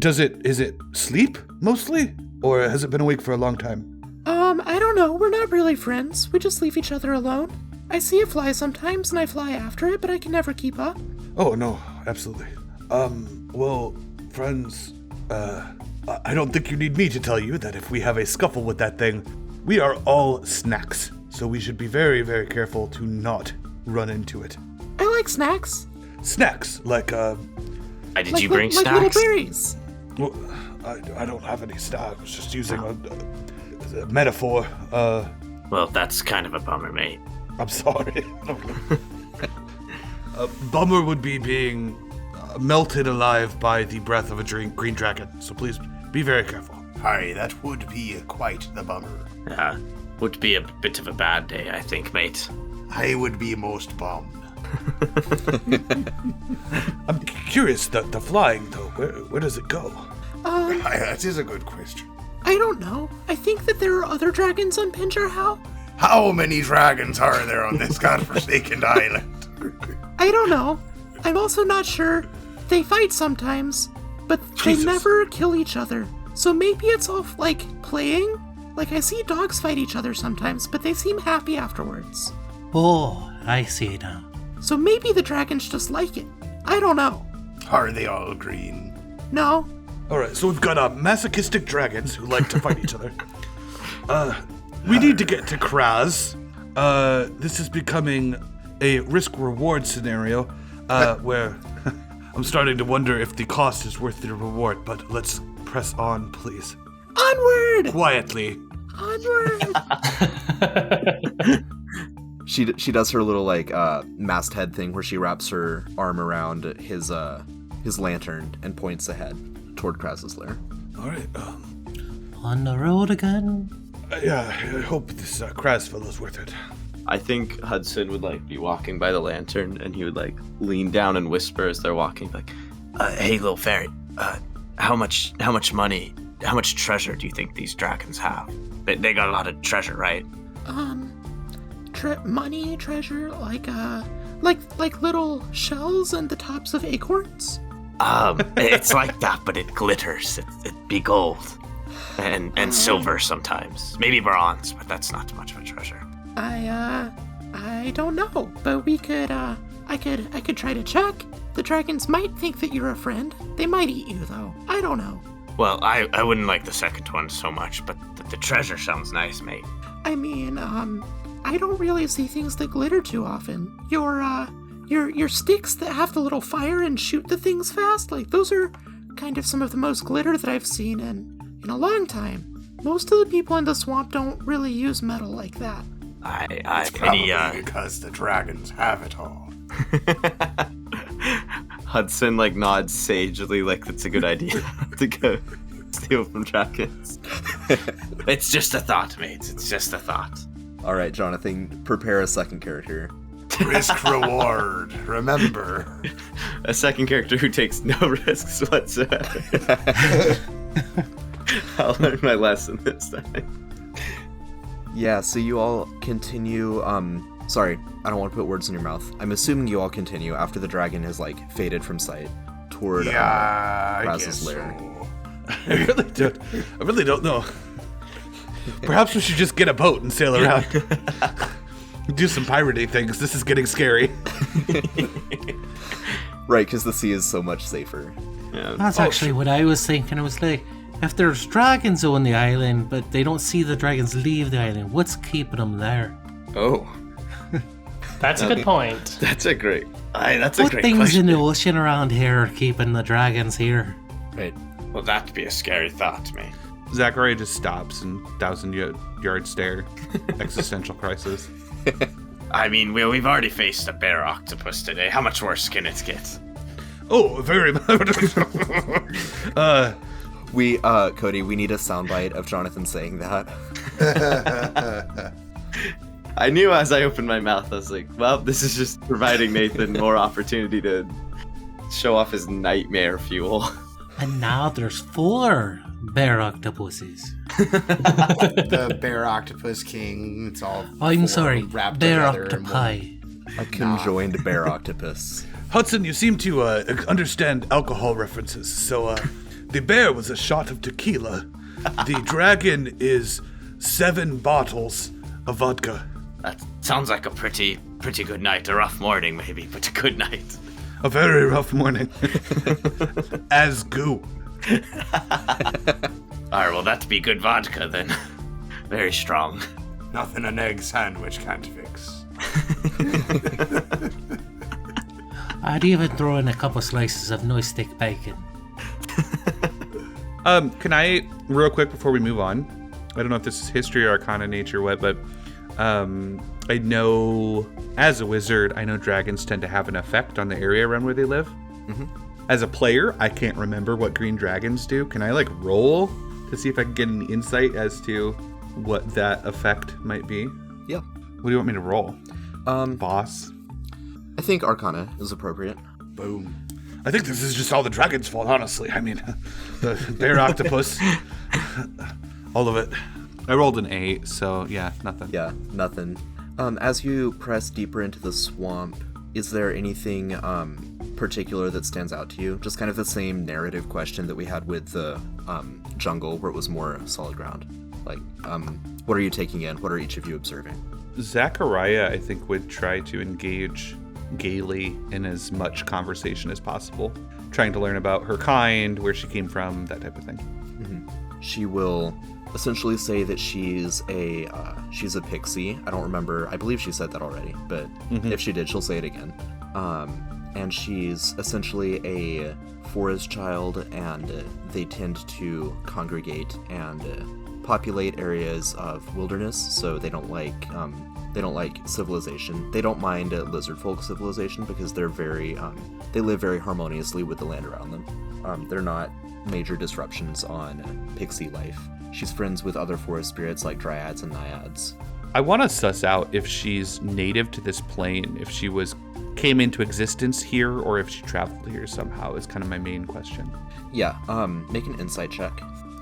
Is it sleep, mostly? Or has it been awake for a long time? I don't know. We're not really friends. We just leave each other alone. I see it fly sometimes, and I fly after it, but I can never keep up. Oh, no, absolutely. Well, friends, I don't think you need me to tell you that if we have a scuffle with that thing, we are all snacks. So we should be very, very careful to not run into it. I like snacks. Snacks, like, Did you bring like snacks? little berries. well, I don't have any snacks. I was just using a metaphor. Well, that's kind of a bummer, mate. I'm sorry. A bummer would be being melted alive by the breath of a green dragon. So please be very careful. Hi, that would be quite the bummer. Would be a bit of a bad day, I think, mate. I would be most bummed. I'm curious, the flying though, where does it go? That is a good question. I don't know. I think that there are other dragons on Pinjarhal. How many dragons are there on this godforsaken island? I don't know. I'm also not sure. They fight sometimes, but Jesus. they never kill each other. So maybe it's all playing? Like, I see dogs fight each other sometimes, but they seem happy afterwards. Oh, I see now. So maybe the dragons just like it. I don't know. Are they all green? No. All right, so we've got masochistic dragons who like to fight each other. We need to get to Kraz. This is becoming a risk-reward scenario where I'm starting to wonder if the cost is worth the reward, but let's press on, please. Onward! Quietly. Onward! She does her little like masthead thing where she wraps her arm around his lantern and points ahead toward Kraz's lair. All right. On the road again? Yeah, I hope this Kraz fellow's worth it. I think Hudson would like be walking by the lantern, and he would like lean down and whisper as they're walking, like, Hey, little fairy. How much money, how much treasure do you think these dragons have? They got a lot of treasure, right? Money, treasure, like little shells and the tops of acorns? It's like that, but it glitters. It'd be gold. And silver sometimes. Maybe bronze, but that's not much of a treasure. I don't know, but we could, I could try to check. The dragons might think that you're a friend. They might eat you, though. I don't know. Well, I wouldn't like the second one so much, but the treasure sounds nice, mate. I mean, I don't really see things that glitter too often. Your sticks that have the little fire and shoot the things fast, like, those are kind of some of the most glitter that I've seen in a long time. Most of the people in the swamp don't really use metal like that. It's probably because the dragons have it all. Hudson like nods sagely, like that's a good idea to go steal from dragons. It's just a thought, mate. It's just a thought. All right, Jonathan, prepare a second character. Risk reward. Remember. A second character who takes no risks whatsoever. I'll learn my lesson this time. Yeah, so you all continue, sorry, I don't want to put words in your mouth. I'm assuming you all continue after the dragon has, like, faded from sight toward Kraz's lair. So. I really don't know. Perhaps we should just get a boat and sail around. Do some piratey things. This is getting scary. Right, because the sea is so much safer. Yeah. That's actually what I was thinking. I was like, if there's dragons on the island, but they don't see the dragons leave the island, what's keeping them there? Oh, That's a good point. that's a great What great things question. in the ocean around here are keeping the dragons here? Right. Well, that'd be a scary thought, mate. Zachariah just stops and 1,000-yard stare. Existential crisis. I mean, we've already faced a bear octopus today. How much worse can it get? Oh, very much. Cody, we need a soundbite of Jonathan saying that. I knew as I opened my mouth, I was like, well, this is just providing Nathan more opportunity to show off his nightmare fuel. And now there's 4 bear octopuses. The bear octopus king. It's all. I'm four sorry, wrapped bear together in octopi. A conjoined bear octopus. Hudson, you seem to understand alcohol references. So, the bear was a shot of tequila. The dragon is 7 bottles of vodka. That sounds like a pretty good night. A rough morning, maybe, but a good night. A very rough morning. As goo. Alright, well, that'd be good vodka then. Very strong. Nothing an egg sandwich can't fix. I'd even throw in a couple slices of no-stick bacon. Can I, real quick before we move on, I don't know if this is history or arcana nature or what, but I know, as a wizard, I know dragons tend to have an effect on the area around where they live. Mm-hmm. As a player, I can't remember what green dragons do. Can I, roll to see if I can get any insight as to what that effect might be? Yeah. What do you want me to roll? Boss? I think Arcana is appropriate. Boom. I think this is just all the dragon's fault, honestly. I mean, the bear octopus. All of it. I rolled an 8, so yeah, nothing. Yeah, nothing. As you press deeper into the swamp, is there anything particular that stands out to you? Just kind of the same narrative question that we had with the jungle, where it was more solid ground. Like, what are you taking in? What are each of you observing? Zachariah, I think, would try to engage gaily in as much conversation as possible, trying to learn about her kind, where she came from, that type of thing. She will essentially say that she's a pixie. I don't remember. I believe she said that already, but if she did, she'll say it again. And she's essentially a forest child, and they tend to congregate and populate areas of wilderness. So they don't like civilization. They don't mind lizard folk civilization because they're they live very harmoniously with the land around them. They're not major disruptions on pixie life. She's friends with other forest spirits like dryads and naiads. I want to suss out if she's native to this plane, if she came into existence here, or if she traveled here somehow is kind of my main question. Yeah, make an insight check.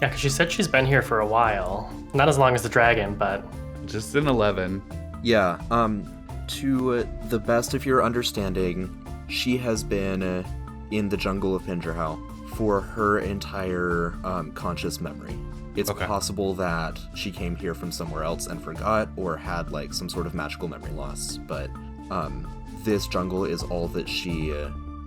Yeah, because she said she's been here for a while. Not as long as the dragon, but... Just an 11. Yeah, to the best of your understanding, she has been in the jungle of Pinjarhau for her entire conscious memory. It's possible that she came here from somewhere else and forgot, or had like some sort of magical memory loss, but this jungle is all that she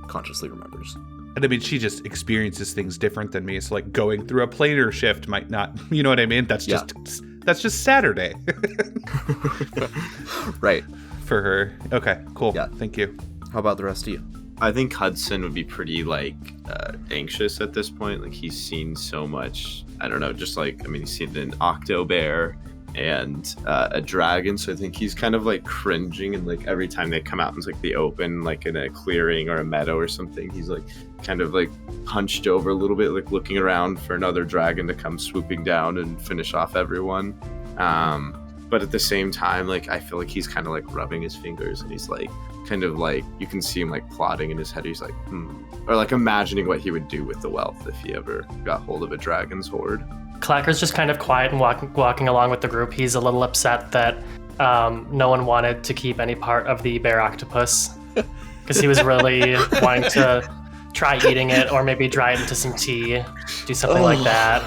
consciously remembers. And I mean, she just experiences things different than me. It's like going through a planar shift might not, you know what I mean? That's just Saturday. Right. For her. Okay, cool. Yeah. Thank you. How about the rest of you? I think Hudson would be pretty anxious at this point. Like, he's seen so much. I don't know, just like, I mean, he's seen an octo bear and a dragon, so I think he's kind of like cringing, and like every time they come out into like the open, like in a clearing or a meadow or something, he's like kind of like hunched over a little bit, like looking around for another dragon to come swooping down and finish off everyone. But at the same time, like, I feel like he's kind of like rubbing his fingers, and he's like kind of like, you can see him like plotting in his head. He's like, or like imagining what he would do with the wealth if he ever got hold of a dragon's hoard. Clacker's just kind of quiet and walking along with the group. He's a little upset that no one wanted to keep any part of the bear octopus, because he was really wanting to try eating it, or maybe dry it into some tea, do something like that.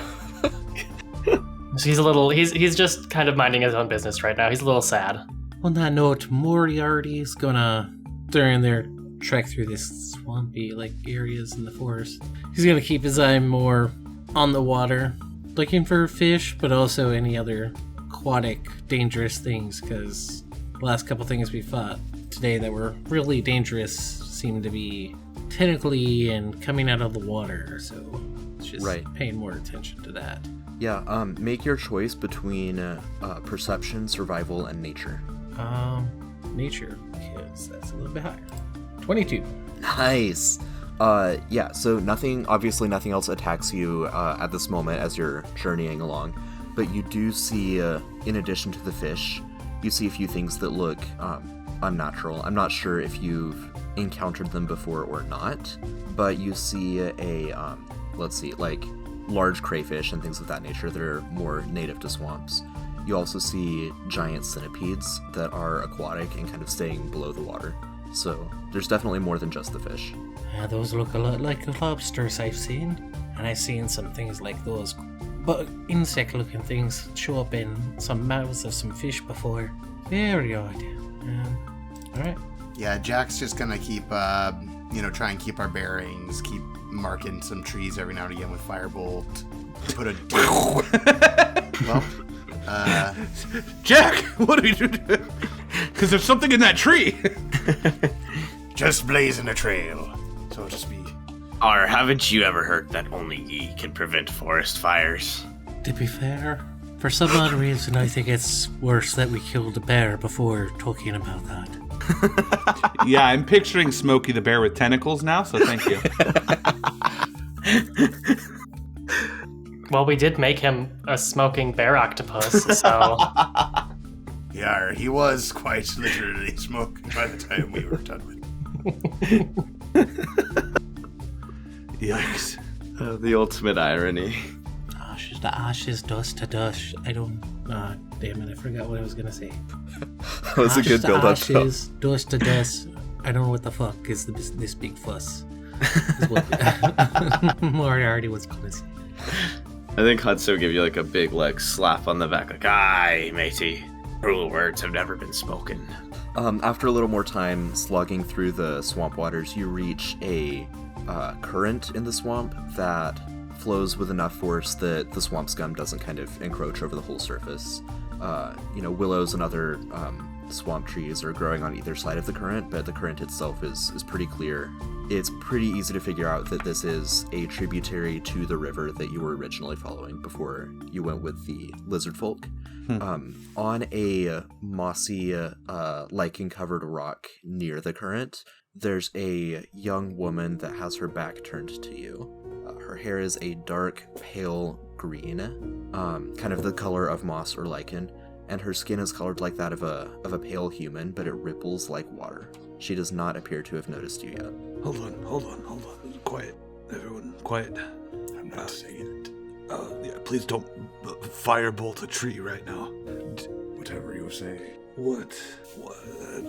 So he's just kind of minding his own business right now. He's a little sad. On that note, Moriarty's gonna, during their trek through this swampy areas in the forest, he's gonna keep his eye more on the water, looking for fish, but also any other aquatic dangerous things, because the last couple things we fought today that were really dangerous seemed to be tentacly and coming out of the water, so it's just paying more attention to that. Yeah, make your choice between perception, survival, and nature. Nature, because that's a little bit higher. 22. Nice. Yeah, so obviously nothing else attacks you at this moment as you're journeying along, but you do see, in addition to the fish, you see a few things that look unnatural. I'm not sure if you've encountered them before or not, but you see large crayfish and things of that nature that are more native to swamps. You also see giant centipedes that are aquatic and kind of staying below the water. So there's definitely more than just the fish. Yeah, those look a lot like lobsters I've seen. And I've seen some things like those insect-looking things show up in some mouths of some fish before. Very odd. Alright. Yeah, Jack's just gonna keep, try and keep our bearings, keep marking some trees every now and again with firebolt. Put Jack, what are you doing? Because there's something in that tree. Just blazing a trail, so to speak. Or haven't you ever heard that only ye can prevent forest fires? To be fair, for some odd reason, I think it's worse that we killed a bear before talking about that. Yeah, I'm picturing Smokey the Bear with tentacles now, so thank you. Well, we did make him a smoking bear octopus, so... Yeah, he was quite literally smoking by the time we were done with him. Yikes. The ultimate irony. Ashes to ashes, dust to dust. Damn it, I forgot what I was gonna say. That was a good build-up. Ashes, dust to dust. I don't know what the fuck is this big fuss. Is what Moriarty was gonna say. I think Hudson will give you like a big like slap on the back, like, aye, matey. Cruel words have never been spoken. After a little more time slogging through the swamp waters, you reach a current in the swamp that flows with enough force that the swamp scum doesn't kind of encroach over the whole surface. Willows and other swamp trees are growing on either side of the current, but the current itself is pretty clear. It's pretty easy to figure out that this is a tributary to the river that you were originally following before you went with the lizard folk. On a mossy, lichen-covered rock near the current, there's a young woman that has her back turned to you. Her hair is a dark, pale green, kind of the color of moss or lichen, and her skin is colored like that of a pale human, but it ripples like water. She does not appear to have noticed you yet. Hold on. Quiet. Everyone, quiet. I'm not saying it. Yeah, please don't firebolt a tree right now. Whatever you say. What?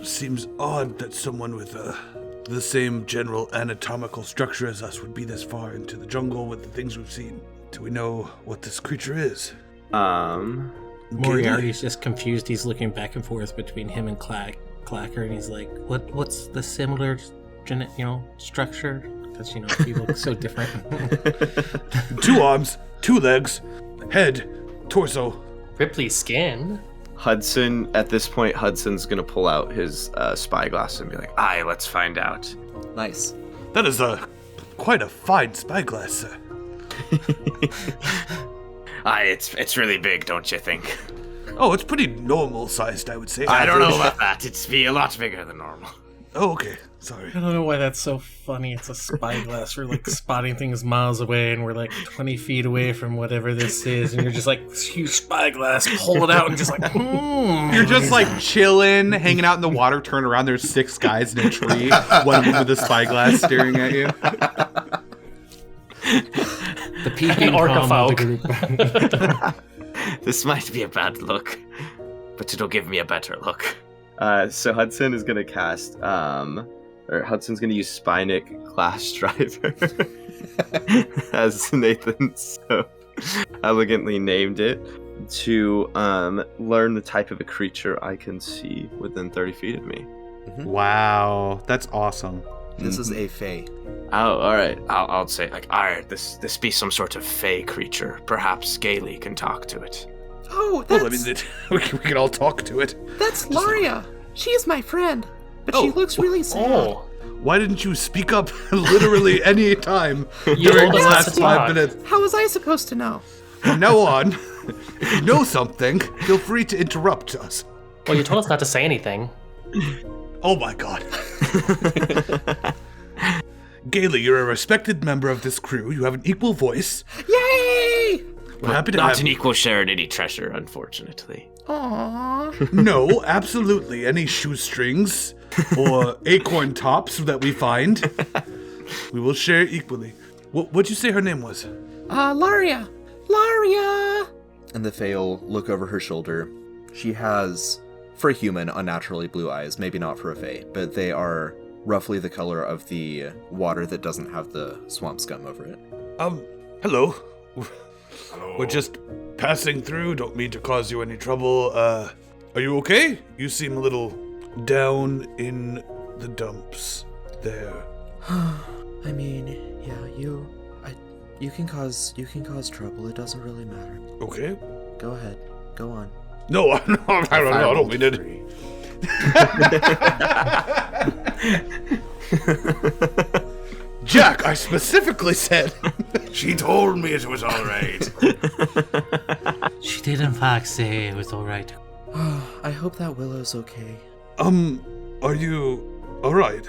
Seems odd that someone with the same general anatomical structure as us would be this far into the jungle with the things we've seen. Do we know what this creature is? Moriarty's just confused. He's looking back and forth between him and Clacker, and he's like, "What's the similar, structure? Because he looks so different." 2 arms, 2 legs, head, torso. Ripley's skin. Hudson, at this point, Hudson's gonna pull out his spyglass and be like, aye, let's find out. Nice. That is quite a fine spyglass, sir. Aye, it's really big, don't you think? Oh, it's pretty normal sized, I would say. I don't know Average. about that. It's be a lot bigger than normal. Oh, okay. Sorry. I don't know why that's so funny. It's a spyglass. We're like spotting things miles away, and we're like 20 feet away from whatever this is, and you're just like, this huge spyglass, pull it out, and just like, You're just like chilling, hanging out in the water, turn around, there's 6 guys in a tree, one of them with a spyglass staring at you. the peeping Orca Tom of folk. the group. This might be a bad look, but it'll give me a better look. So Hudson is gonna cast, Hudson's gonna use Spynic Class Driver, as Nathan so elegantly named it, to learn the type of a creature I can see within 30 feet of me. Wow, that's awesome. This is a fae. Oh, all right. I'll say like, all right. This be some sort of fey creature. Perhaps Gailey can talk to it. Oh, that's, Well, I mean, we can all talk to it. that's Laria. She is my friend, but she looks really sad. Oh, Why didn't you speak up literally any time You during told the us not last to 5 talk. minutes? How was I supposed to know? From now on, if you know something, feel free to interrupt us. well, you told us not to say anything. Oh my god. Gailey, you're a respected member of this crew. You have an equal voice. Yay! We're happy to Not have an you. equal share in any treasure, unfortunately. Aww. No, absolutely. Any shoestrings or acorn tops that we find, we will share equally. What'd you say her name was? Laria. Laria! And the fae will look over her shoulder. She has, for a human, unnaturally blue eyes. Maybe not for a fae, but they are roughly the color of the water that doesn't have the swamp scum over it. Hello. We're just passing through. Don't mean to cause you any trouble. Are you okay? You seem a little down in the dumps there. I mean, yeah, you can cause trouble. It doesn't really matter. Okay. Go ahead. Go on. No, I don't mean it. Jack, I specifically said. She told me it was all right. She did in fact say it was alright. I hope that Willow's okay. Are you alright?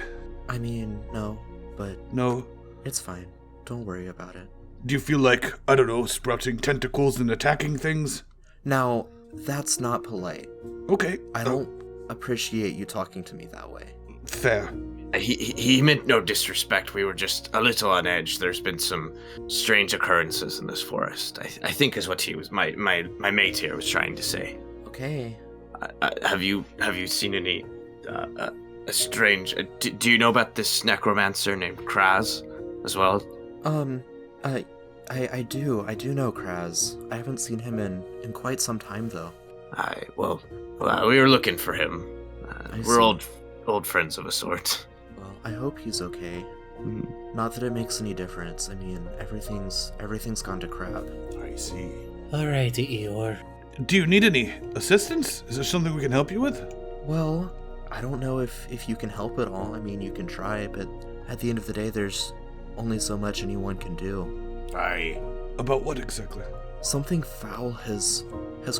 I mean, no, but No? it's fine. Don't worry about it. Do you feel like, I don't know, sprouting tentacles and attacking things? Now, that's not polite. Okay. I don't appreciate you talking to me that way. Fair. He meant no disrespect. We were just a little on edge. There's been some strange occurrences in this forest. I think is what he was. My mate here was trying to say. Okay. Have you seen any a strange? Do you know about this necromancer named Kraz as well? I do know Kraz. I haven't seen him in quite some time, though. Well, we were looking for him. We're old friends of a sort. Well, I hope he's okay. Not that it makes any difference. I mean, everything's gone to crap. I see. Alrighty, Eeyore. Do you need any assistance? Is there something we can help you with? Well, I don't know if you can help at all. I mean, you can try, but at the end of the day, there's only so much anyone can do. About what exactly? Something foul has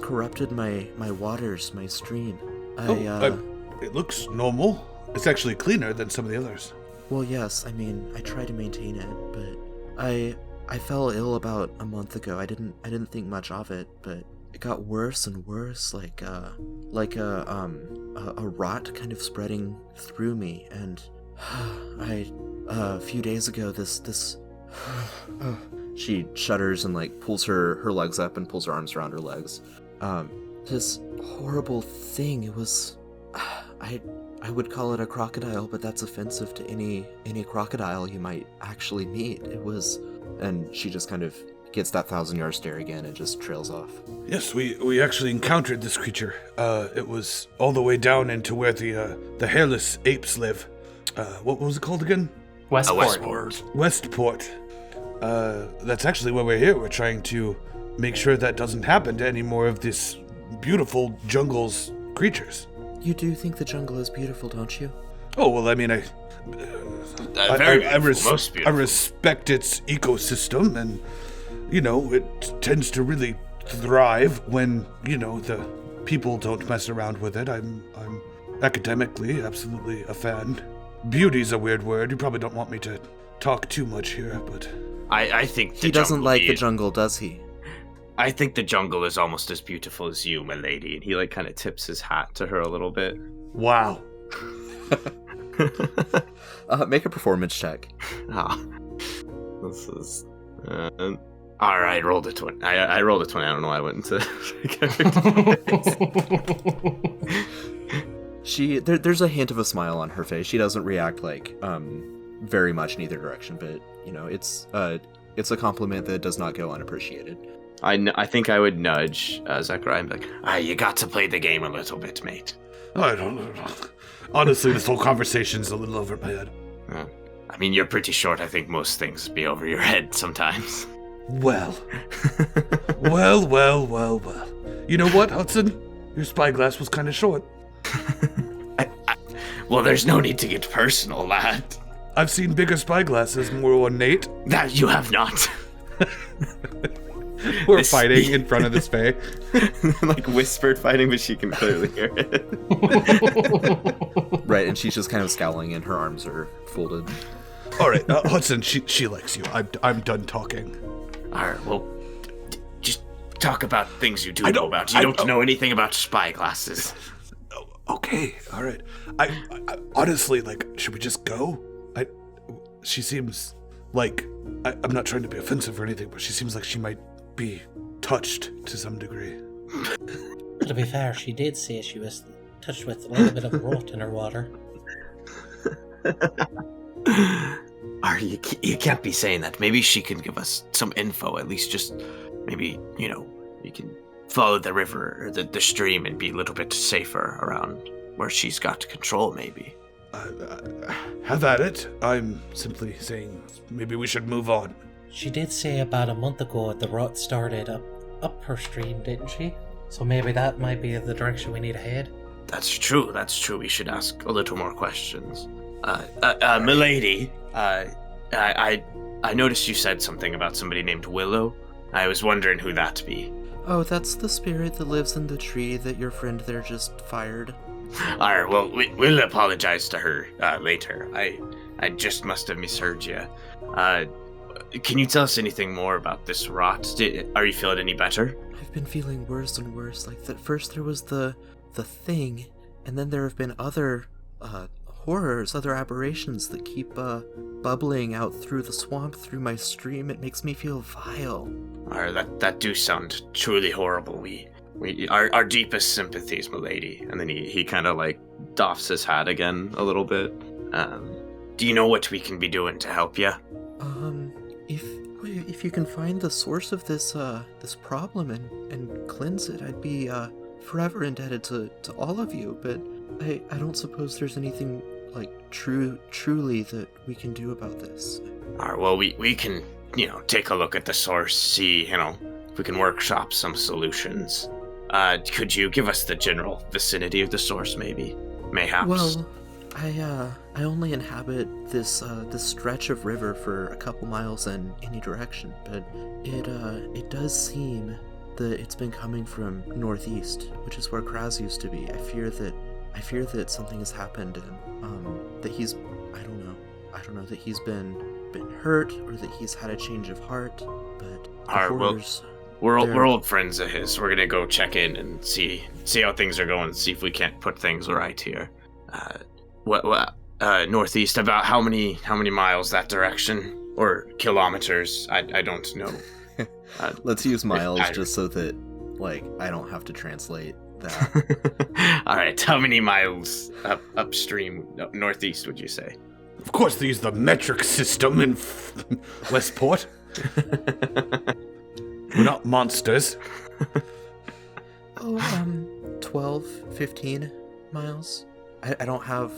corrupted my waters, my stream. It looks normal. It's actually cleaner than some of the others. Well, yes, I mean, I try to maintain it, but I fell ill about a month ago. I didn't think much of it, but it got worse and worse, like a rot kind of spreading through me, and a few days ago, this she shudders and like pulls her legs up and pulls her arms around her legs. This horrible thing. It was, I would call it a crocodile, but that's offensive to any crocodile you might actually meet. It was, and she just kind of gets that 1,000-yard stare again and just trails off. Yes, we actually encountered this creature. It was all the way down into where the hairless apes live. What was it called again? Westport. Westport. That's actually why we're here. We're trying to make sure that doesn't happen to any more of this beautiful jungle's creatures. You do think the jungle is beautiful, don't you? Oh, well, I mean, I respect its ecosystem, and, you know, it tends to really thrive when, you know, the people don't mess around with it. I'm academically absolutely a fan. Beauty's a weird word. You probably don't want me to talk too much here, but... I think he doesn't like the jungle, does he? I think the jungle is almost as beautiful as you, my lady. And he like kind of tips his hat to her a little bit. Wow. Make a performance check. This is... all right, rolled a 20. I rolled a 20. I don't know why I went into... There's a hint of a smile on her face. She doesn't react like very much in either direction, but you know, it's a compliment that does not go unappreciated. I think I would nudge Zachariah and be like, you got to play the game a little bit, mate. I don't know. Honestly, this whole conversation's a little over my head. I mean, you're pretty short. I think most things be over your head sometimes. Well. well. You know what, Hudson? Your spyglass was kind of short. Well, there's no need to get personal, lad. I've seen bigger spyglasses, more ornate. That you have not. We're fighting in front of this Fae. Like whispered fighting, but she can clearly hear it. Right, and she's just kind of scowling and her arms are folded. All right, Hudson, she likes you. I'm done talking. All right, well, just talk about things you do know about. You don't know anything about spyglasses. Okay, all right. I honestly, like, should we just go? She seems like, I'm not trying to be offensive or anything, but she seems like she might be touched to some degree. To be fair, she did say she was touched with a little bit of rot in her water. You can't be saying that. Maybe she can give us some info, at least just maybe, you know, you can follow the river or the stream and be a little bit safer around where she's got control, maybe. Have at it. I'm simply saying maybe we should move on. She did say about a month ago the rot started up her stream, didn't she? So maybe that might be the direction we need to head. That's true. We should ask a little more questions. Milady, I noticed you said something about somebody named Willow. I was wondering who that be. Oh, that's the spirit that lives in the tree that your friend there just fired. Alright, well, we'll apologize to her later. I just must have misheard you. Can you tell us anything more about this rot? Are you feeling any better? I've been feeling worse and worse. Like, first there was the thing, and then there have been other horrors, other aberrations that keep bubbling out through the swamp, through my stream. It makes me feel vile. That do sound truly horrible. Our deepest sympathies, milady. And then he kind of like doffs his hat again a little bit. Do you know what we can be doing to help you? If if you can find the source of this this problem and cleanse it, I'd be forever indebted to all of you. But I don't suppose there's anything like truly that we can do about this. All right, well, we can, take a look at the source, see, if we can workshop some solutions. Could you give us the general vicinity of the source, mayhaps? Well, I only inhabit this stretch of river for a couple miles in any direction, but it does seem that it's been coming from northeast, which is where Kraz used to be. I fear that something has happened, and that he's I don't know that he's been hurt or that he's had a change of heart. But all right, well, we're old friends of his. We're gonna go check in and see how things are going, see if we can't put things right here. Northeast, about how many miles that direction, or kilometers? I don't know. Let's use miles just so that I don't have to translate that. All right, how many miles upstream, northeast would you say? Of course, they use the metric system in Westport. We're not monsters. 12, 15 miles. I don't have,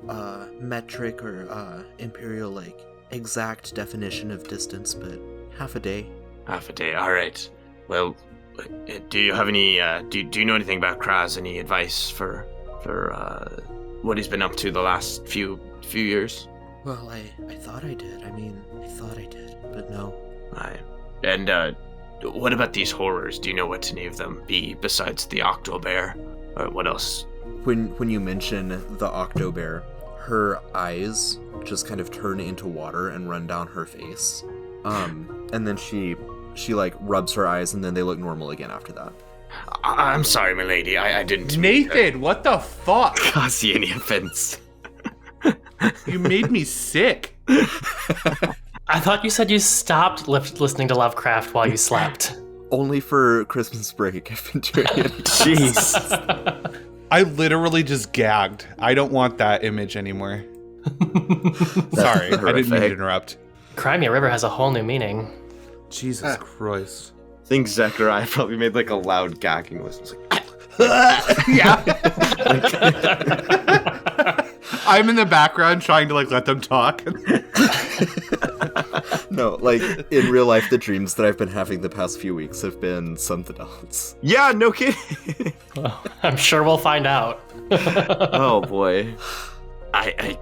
a metric or imperial, exact definition of distance, but half a day. Half a day, all right. Well, do you have any, do you know anything about Kraz? Any advice for what he's been up to the last few years? Well, I thought I did. I thought I did, but no. And, what about these horrors? Do you know what any of them be besides the Octobear? Or what else? When you mention the Octobear, her eyes just kind of turn into water and run down her face. And then she rubs her eyes and then they look normal again after that. I'm sorry, milady. I didn't Nathan, what the fuck? cause you any offense. You made me sick. I thought you said you stopped listening to Lovecraft while you slept. Only for Christmas break, I've been doing it. Jeez. I literally just gagged. I don't want that image anymore. Sorry, I didn't mean to interrupt. Crimea River has a whole new meaning. Jesus Christ. I think Zechariah probably made a loud gagging noise. It was Yeah. I'm in the background trying to let them talk. No, in real life, the dreams that I've been having the past few weeks have been something else. yeah, no kidding. Well, I'm sure we'll find out. Oh boy.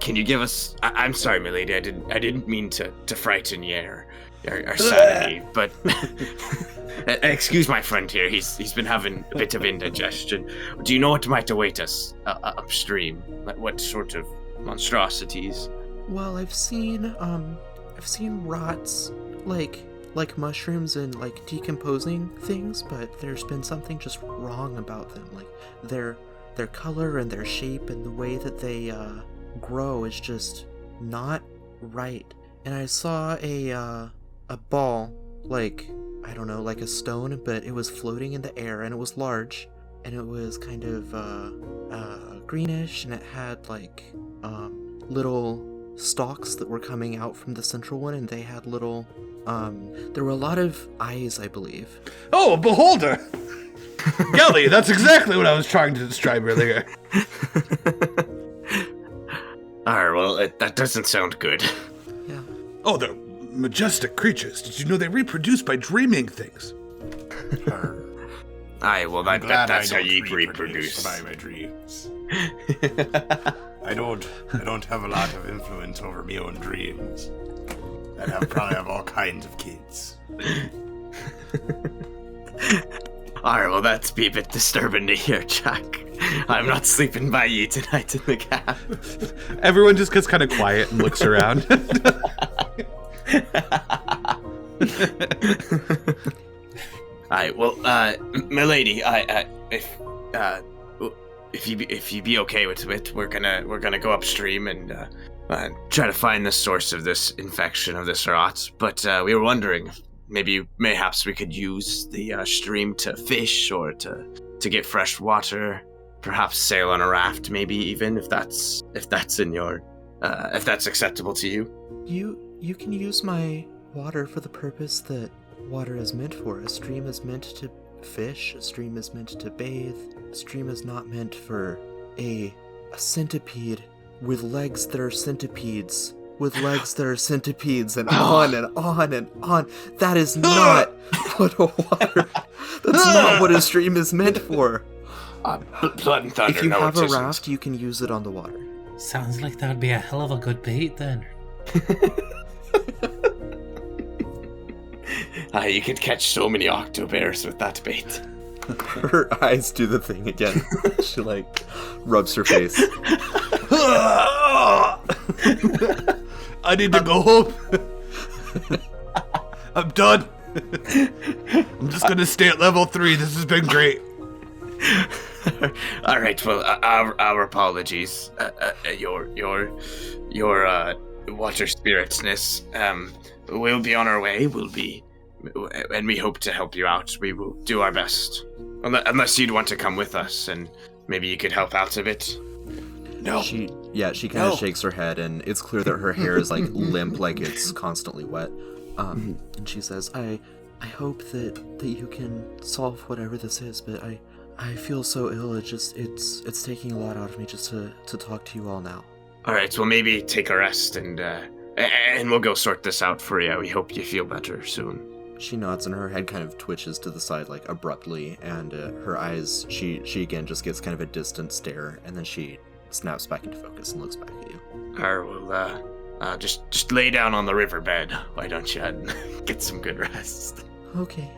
Can you give us? I'm sorry, milady. I didn't mean to frighten you or sanity, but excuse my friend here. He's been having a bit of indigestion. Do you know what might await us upstream? What sort of monstrosities? Well, I've seen rots, like mushrooms and decomposing things, but there's been something just wrong about them. Their color and their shape and the way that they grow is just not right. And I saw a ball, I don't know, like a stone, but it was floating in the air and it was large and it was kind of greenish and it had little stalks that were coming out from the central one, and they had little there were a lot of eyes, I believe. Oh, a beholder! Gelly, that's exactly what I was trying to describe earlier. Alright, well, that doesn't sound good. Yeah. Oh, they're majestic creatures. Did you know they reproduce by dreaming things? Aye, well, that's how don't you reproduce. by my dreams. I don't have a lot of influence over my own dreams. I probably have all kinds of kids. Alright, well, that's be a bit disturbing to hear, Jack. I'm not sleeping by you tonight in the cab. Everyone just gets kind of quiet and looks around. Alright, well, milady, if you be okay with it, we're gonna go upstream and try to find the source of this infection of this rot. But we were wondering if mayhaps we could use the stream to fish or to get fresh water. Perhaps sail on a raft, maybe even if that's in your if that's acceptable to you. You can use my water for the purpose that water is meant for. A stream is meant to fish, a stream is meant to bathe, a stream is not meant for a centipede with legs that are centipedes, with legs that are centipedes, and on and on and on. That is not what a water... That's not what a stream is meant for. Blood and thunder, If you no, have it a isn't. raft, you can use it on the water. Sounds like that would be a hell of a good bait then. You could catch so many octobears with that bait. Her eyes do the thing again. She, rubs her face. I need to go home. I'm done. I'm just gonna stay at level 3. This has been great. All right. Well, our apologies. Your water spiritsness. We'll be on our way. And we hope to help you out. We will do our best. Unless you'd want to come with us, and maybe you could help out a bit. No. She kind of shakes her head, and it's clear that her hair is limp, like it's constantly wet. And she says, I hope that you can solve whatever this is, but I feel so ill. It's taking a lot out of me just to talk to you all now. All right. Well, maybe take a rest, and we'll go sort this out for you. We hope you feel better soon. She nods, and her head kind of twitches to the side, abruptly, and her eyes, she again just gets kind of a distant stare, and then she snaps back into focus and looks back at you. Well, just lay down on the riverbed, why don't you, and get some good rest. Okay.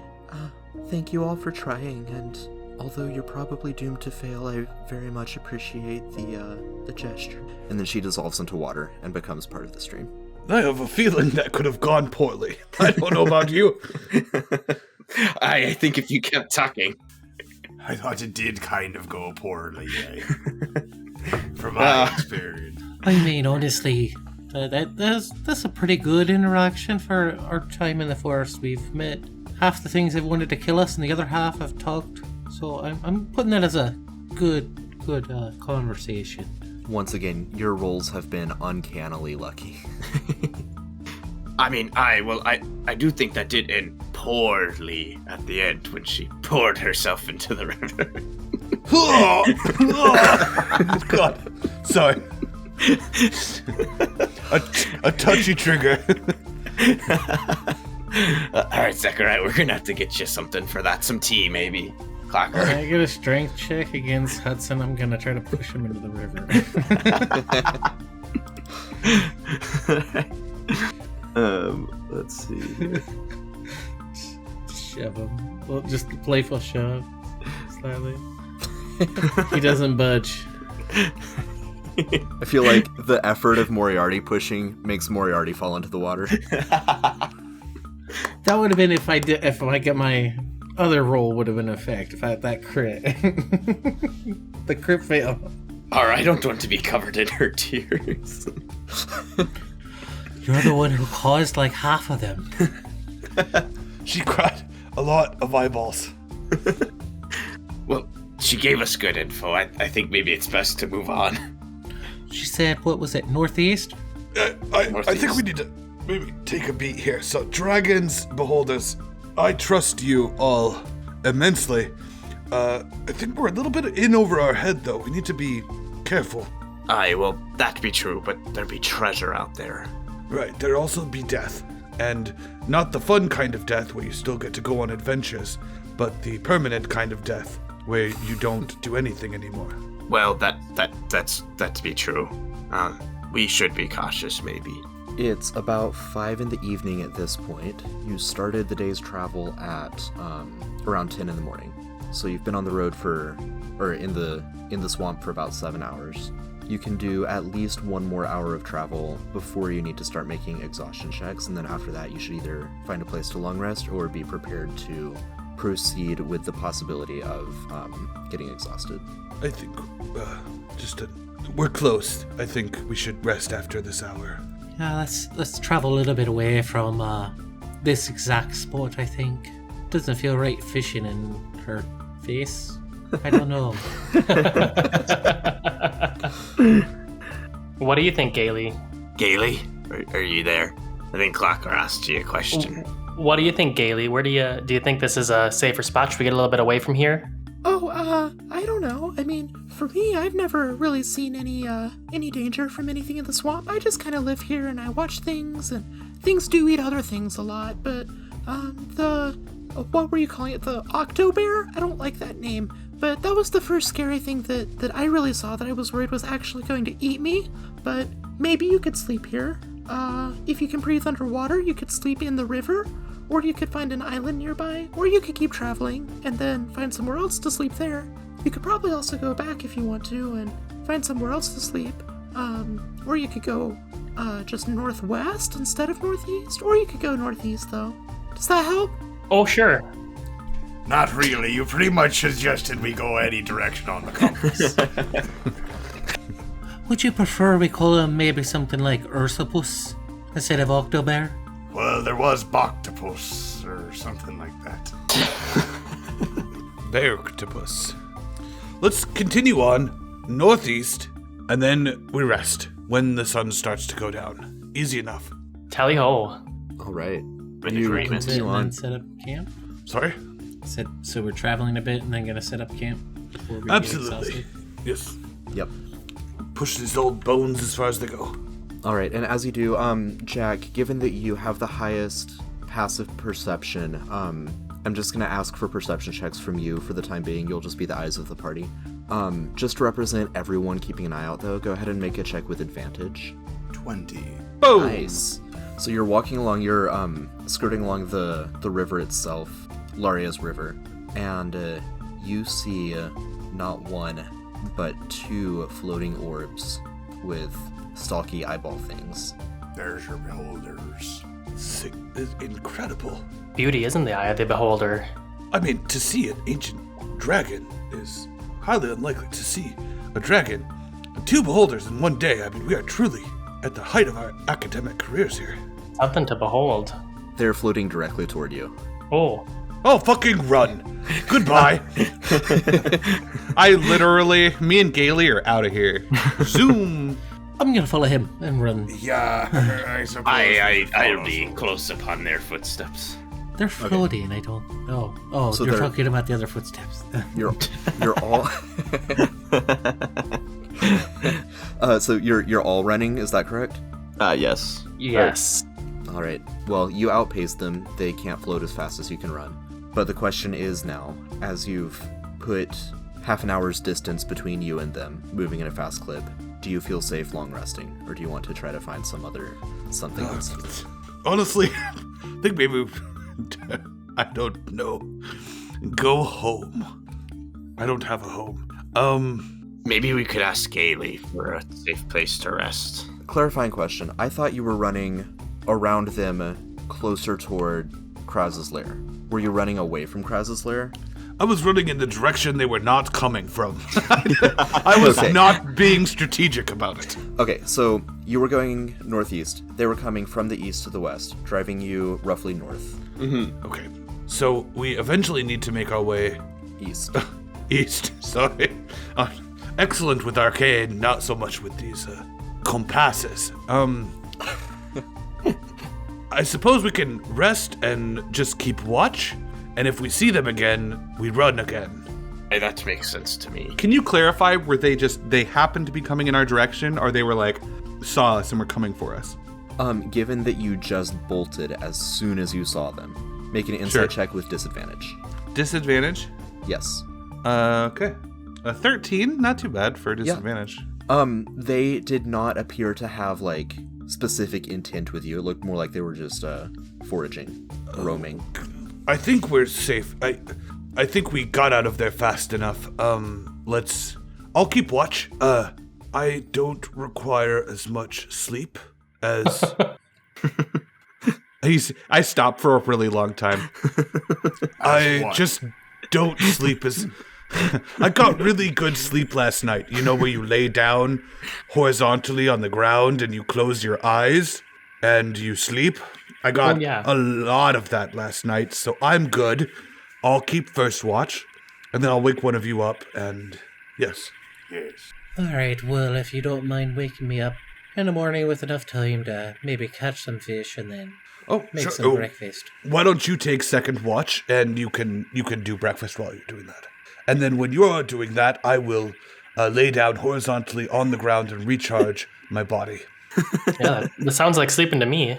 Thank you all for trying, and although you're probably doomed to fail, I very much appreciate the gesture. And then she dissolves into water and becomes part of the stream. I have a feeling that could have gone poorly. I don't know about you. I think if you kept talking. I thought it did kind of go poorly, from my experience. I mean, honestly, that's a pretty good interaction for our time in the forest. We've met half the things that wanted to kill us, and the other half have talked. So I'm putting that as a good conversation. Once again, your rolls have been uncannily lucky. I mean, I do think that did end poorly at the end when she poured herself into the river. God, sorry. A touchy trigger. All right, Zechariah, we're gonna have to get you something for that. Some tea, maybe. Clocker. Can I get a strength check against Hudson? I'm gonna try to push him into the river. Let's see. Shove him. Well, just a playful shove. Slightly. He doesn't budge. I feel like the effort of Moriarty pushing makes Moriarty fall into the water. That would have been if I get my other roll would have been in effect if I had that crit. The crit fail. All right, I don't want to be covered in her tears. You're the one who caused like half of them. She cried a lot of eyeballs. Well, she gave us good info. I think maybe it's best to move on. She said, what was it, northeast? I think we need to maybe take a beat here. So, dragons, beholders, I trust you all immensely. I think we're a little bit in over our head, though. We need to be careful. Aye, well, that be true, but there be treasure out there. Right, there also be death. And not the fun kind of death where you still get to go on adventures, but the permanent kind of death where you don't do anything anymore. Well, that's be true. We should be cautious, maybe. It's about 5 in the evening at this point. You started the day's travel at around 10 in the morning. So you've been on the road in the swamp for about 7 hours. You can do at least 1 more hour of travel before you need to start making exhaustion checks, and then after that you should either find a place to long rest or be prepared to proceed with the possibility of getting exhausted. I think we're close. I think we should rest after this hour. Yeah, let's travel a little bit away from this exact spot, I think. Doesn't feel right fishing in her face. I don't know. What do you think, Gailey? Gailey, are you there? I think Clacker asked you a question. What do you think, Gailey? Where do you think this is a safer spot? Should we get a little bit away from here? Oh, I don't know. I mean, for me, I've never really seen any danger from anything in the swamp. I just kind of live here and I watch things, and things do eat other things a lot, but, what were you calling it? The Octobear? I don't like that name, but that was the first scary thing that I really saw that I was worried was actually going to eat me, but maybe you could sleep here. If you can breathe underwater, you could sleep in the river, or you could find an island nearby, or you could keep traveling and then find somewhere else to sleep there. You could probably also go back if you want to and find somewhere else to sleep. Or you could go, just northwest instead of northeast, or you could go northeast though. Does that help? Oh, sure. Not really. You pretty much suggested we go any direction on the compass. Would you prefer we call him maybe something like Ursapus instead of Octobear? Well, there was Boctopus or something like that. Bearctopus. Let's continue on northeast, and then we rest when the sun starts to go down. Easy enough. Tally ho. All right. Been You agreement. continue And then on. set up camp? Sorry? So we're traveling a bit and then gonna set up camp before we get Absolutely. exhausted? Yes. Yep. Push these old bones as far as they go. All right, and as you do, Jack, given that you have the highest passive perception, I'm just gonna ask for perception checks from you for the time being. You'll just be the eyes of the party. Just to represent everyone keeping an eye out, though, go ahead and make a check with advantage. 20. Boom! Nice. So you're walking along, you're skirting along the river itself, Laria's river, and you see not one, but two floating orbs with stalky eyeball things. There's your beholders. Sick. It's incredible. Beauty is in the eye of the beholder. I mean, to see an ancient dragon is highly unlikely to see a dragon. And two beholders in one day. I mean, we are truly at the height of our academic careers here. Something to behold. They're floating directly toward you. Oh. Oh, fucking run. Goodbye. Me and Gailey are out of here. Zoom. I'm gonna follow him and run. Yeah, I suppose. I'll be close upon their footsteps. They're floating, I don't know. Oh, So you're they're- talking about the other footsteps. You're all so you're all running, is that correct? Yes. Yes. All right. Well, you outpace them. They can't float as fast as you can run. But the question is now, as you've put half an hour's distance between you and them, moving in a fast clip, do you feel safe long resting, or do you want to try to find something else? Honestly, I think maybe I don't know. Go home. I don't have a home. Maybe we could ask Gailey for a safe place to rest. Clarifying question. I thought you were running around them closer toward Kraz's lair. Were you running away from Kraz's lair? I was running in the direction they were not coming from. I was Okay. not being strategic about it. Okay, so you were going northeast. They were coming from the east to the west, driving you roughly north. Okay, so we eventually need to make our way East. east. Sorry. Excellent with arcane, not so much with these compasses. I suppose we can rest and just keep watch, and if we see them again, we run again. Hey, that makes sense to me. Can you clarify, were they happened to be coming in our direction, or they were like, saw us and were coming for us? Given that you just bolted as soon as you saw them, make an insight Sure. check with disadvantage. Disadvantage? Yes. Okay. 13, not too bad for disadvantage. They did not appear to have, like, specific intent with you. It looked more like they were just, foraging, roaming. I think we're safe. I think we got out of there fast enough. I'll keep watch. I don't require as much sleep as... I stopped for a really long time. I what? just don't sleep as... I got really good sleep last night. You know, where you lay down horizontally on the ground and you close your eyes and you sleep? I got Oh, yeah. a lot of that last night, so I'm good. I'll keep first watch, and then I'll wake one of you up, and yes. Yes. Alright, well, if you don't mind waking me up, in the morning with enough time to maybe catch some fish and then Oh, make sure. some Oh, breakfast. why don't you take second watch, and you can do breakfast while you're doing that. And then when you're doing that, I will lay down horizontally on the ground and recharge my body. Yeah, that sounds like sleeping to me.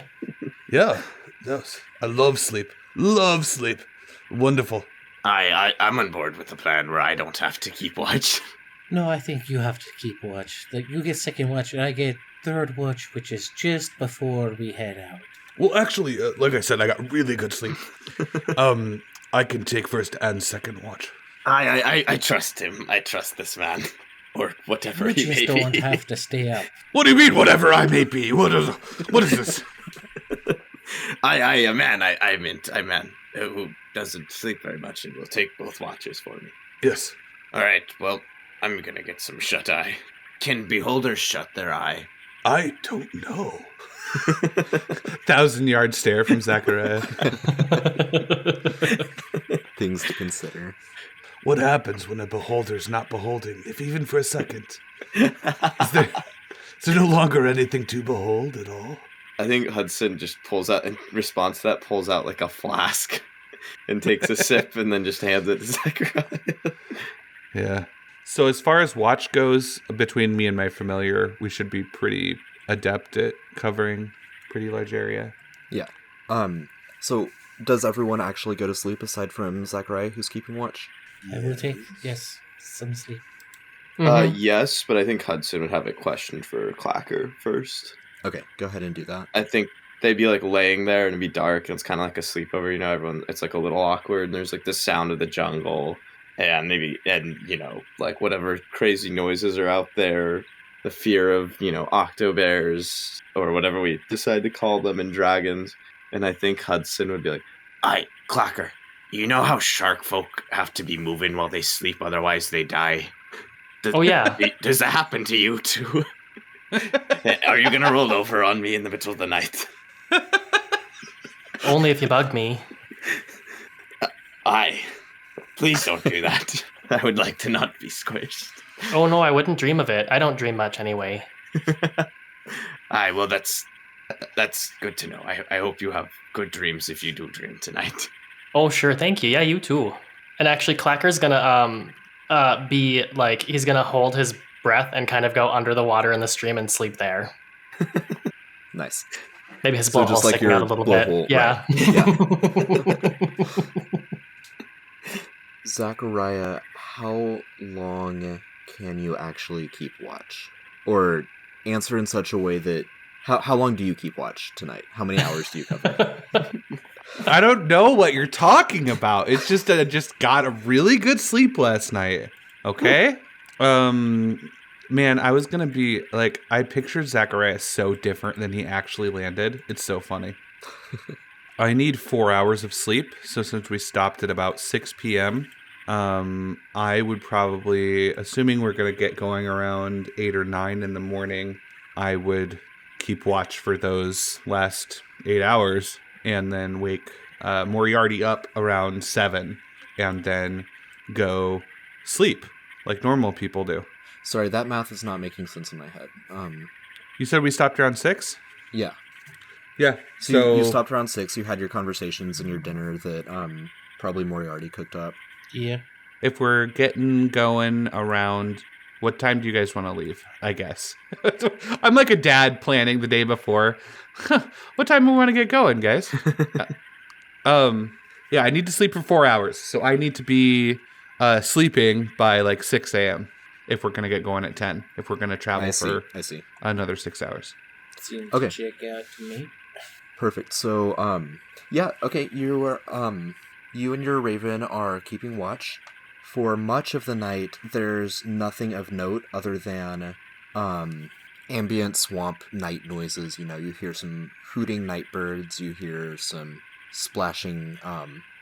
Yeah, yes. I love sleep. Love sleep. Wonderful. I'm on board with the plan where I don't have to keep watch. No, I think you have to keep watch. Like, you get second watch and I get third watch, which is just before we head out. Well, actually, like I said, I got really good sleep. I can take first and second watch. I trust him. I trust this man. Or whatever You he may just don't be. have to stay up. What do you mean, whatever I may be? What is this? I meant a man who doesn't sleep very much and will take both watches for me. Yes. Alright, well, I'm gonna get some shut-eye. Can beholders shut their eye? I don't know. 1,000-yard stare from Zachariah. Things to consider. What happens when a beholder's not beholding, if even for a second? Is there no longer anything to behold at all? I think Hudson just pulls out, in response to that, pulls out like a flask and takes a sip and then just hands it to Zachariah. Yeah. So as far as watch goes, between me and my familiar, we should be pretty adept at covering pretty large area. Yeah. So does everyone actually go to sleep aside from Zachariah, who's keeping watch? I will take, yes, some sleep. Yes, but I think Hudson would have a question for Clacker first. Okay, go ahead and do that. I think they'd be like laying there and it'd be dark and it's kind of like a sleepover, you know, everyone, it's like a little awkward and there's like the sound of the jungle and you know, like whatever crazy noises are out there, the fear of, you know, octobears or whatever we decide to call them and dragons. And I think Hudson would be like, Clacker, you know how shark folk have to be moving while they sleep, otherwise they die? Oh, yeah. Does that happen to you too? Are you gonna roll over on me in the middle of the night? Only if you bug me. Please don't do that. I would like to not be squished. Oh, no, I wouldn't dream of it. I don't dream much anyway. Well, that's good to know. I hope you have good dreams if you do dream tonight. Oh, sure, thank you. Yeah, you too. And actually, Clacker's gonna be like, he's gonna hold his breath and kind of go under the water in the stream and sleep there. Nice. Maybe his So blowhole's just like sticking your out a little blowhole, bit. Yeah. Yeah. Zachariah, how long can you actually keep watch? Or answer in such a way that... How long do you keep watch tonight? How many hours do you cover? I don't know what you're talking about. It's just that I just got a really good sleep last night. Okay? Man, I was gonna be like, I pictured Zachariah so different than he actually landed. It's so funny. I need 4 hours of sleep. So since we stopped at about 6 p.m., I would probably, assuming we're gonna get going around 8 or 9 in the morning, I would keep watch for those last 8 hours and then wake Moriarty up around 7 and then go sleep like normal people do. Sorry, that math is not making sense in my head. You said we stopped around 6? Yeah. Yeah. So you stopped around 6, you had your conversations and your dinner that probably Moriarty cooked up. Yeah. If we're getting going around, what time do you guys want to leave? I guess. I'm like a dad planning the day before. What time do we want to get going, guys? Yeah, I need to sleep for 4 hours. So I need to be sleeping by like 6 a.m. if we're going to get going at 10. If we're going to travel for I see. another 6 hours. Seems Okay. to check out to me. Perfect. So, yeah, okay, you and your raven are keeping watch. For much of the night, there's nothing of note other than ambient swamp night noises. You know, you hear some hooting night birds, you hear some splashing,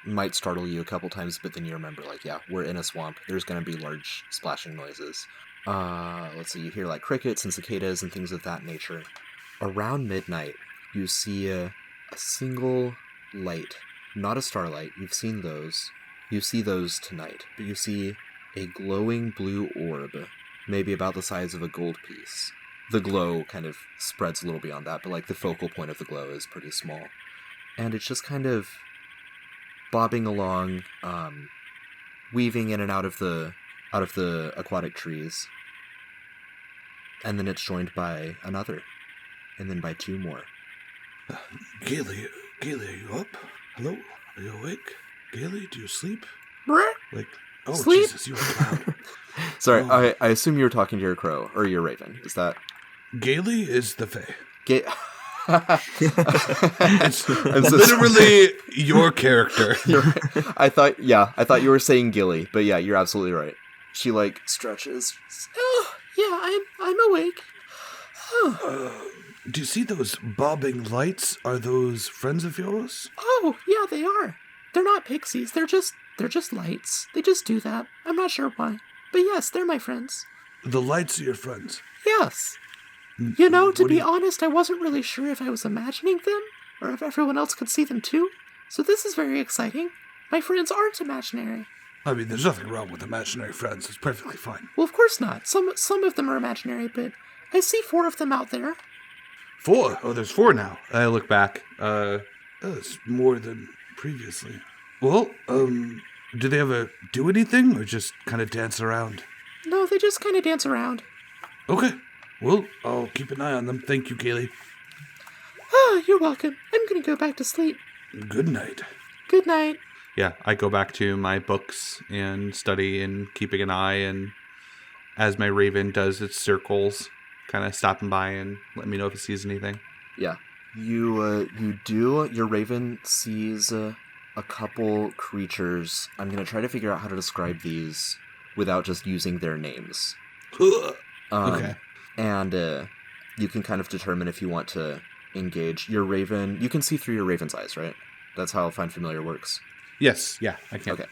might startle you a couple times, but then you remember, like, yeah, we're in a swamp. There's going to be large splashing noises. Let's see, you hear, like, crickets and cicadas and things of that nature. Around midnight, you see a single light. Not a starlight, you've seen those. You see those tonight, but you see a glowing blue orb, maybe about the size of a gold piece, the glow kind of spreads a little beyond that, but like the focal point of the glow is pretty small. And it's just kind of bobbing along, weaving in and out of the aquatic trees. And then it's joined by another, and then by two more. Gaily, are you up? Hello? Are you awake? Gaily, do you sleep? Brr. Like, oh, Sleep? Jesus, you're loud. Sorry, Oh. I assume you were talking to your crow, or your raven. Is that... Gaily is the Fae. It's I'm literally your character. I thought you were saying Gilly, but yeah, you're absolutely right. She like stretches. Oh, yeah, I'm awake. Do you see those bobbing lights? Are those friends of yours? Oh, yeah, they are. They're not pixies. They're just lights. They just do that. I'm not sure why. But yes, they're my friends. The lights are your friends. Yes. You know, to What do be you- honest, I wasn't really sure if I was imagining them or if everyone else could see them too. So this is very exciting. My friends aren't imaginary. I mean, there's nothing wrong with imaginary friends. It's perfectly fine. Well, of course not. Some of them are imaginary, but I see 4 of them out there. 4? Oh, there's 4 now. I look back. That's more than previously. Well, do they ever do anything or just kind of dance around? No, they just kind of dance around. Okay. Well, I'll keep an eye on them. Thank you, Gaily. Ah, you're welcome. I'm gonna go back to sleep. Good night. Good night. Yeah, I go back to my books and study and keeping an eye, and as my raven does its circles, kind of stopping by and let me know if it sees anything. Yeah. You do. Your raven sees a couple creatures. I'm going to try to figure out how to describe these without just using their names. Okay. And you can kind of determine if you want to engage your raven. You can see through your raven's eyes, right? That's how Find Familiar works. Yes, yeah, I can. Okay.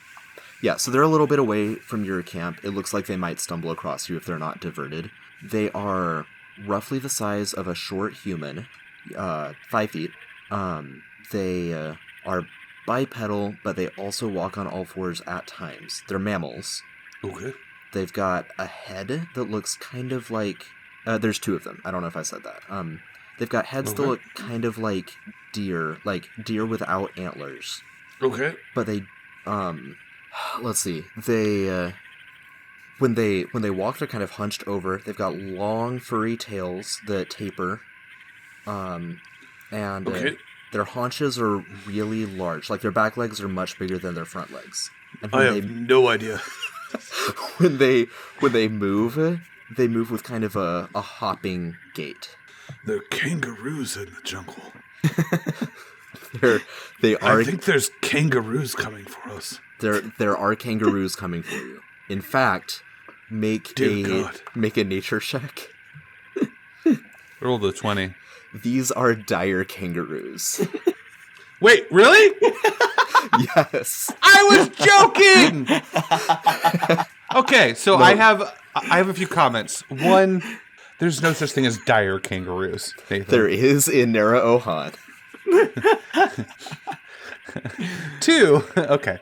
Yeah, so they're a little bit away from your camp. It looks like they might stumble across you if they're not diverted. They are roughly the size of a short human, 5 feet. They are bipedal, but they also walk on all fours at times. They're mammals. Okay. They've got a head that looks kind of like... there's 2 of them. I don't know if I said that. They've got heads that Okay. look kind of like deer without antlers. Okay. But they, let's see, they, when they walk, they're kind of hunched over. They've got long, furry tails that taper, and Okay. their haunches are really large. Like, their back legs are much bigger than their front legs. And I have no idea. when they move with kind of a hopping gait. There are kangaroos in the jungle. They are. I think there's kangaroos coming for us. There are kangaroos coming for you. In fact, make Dear God. a nature check. Roll the 20. These are dire kangaroos. Wait, really? Yes. I was joking! Okay, so I have a few comments. One, there's no such thing as dire kangaroos, Nathan. There is in Nara Ohan. 2, okay.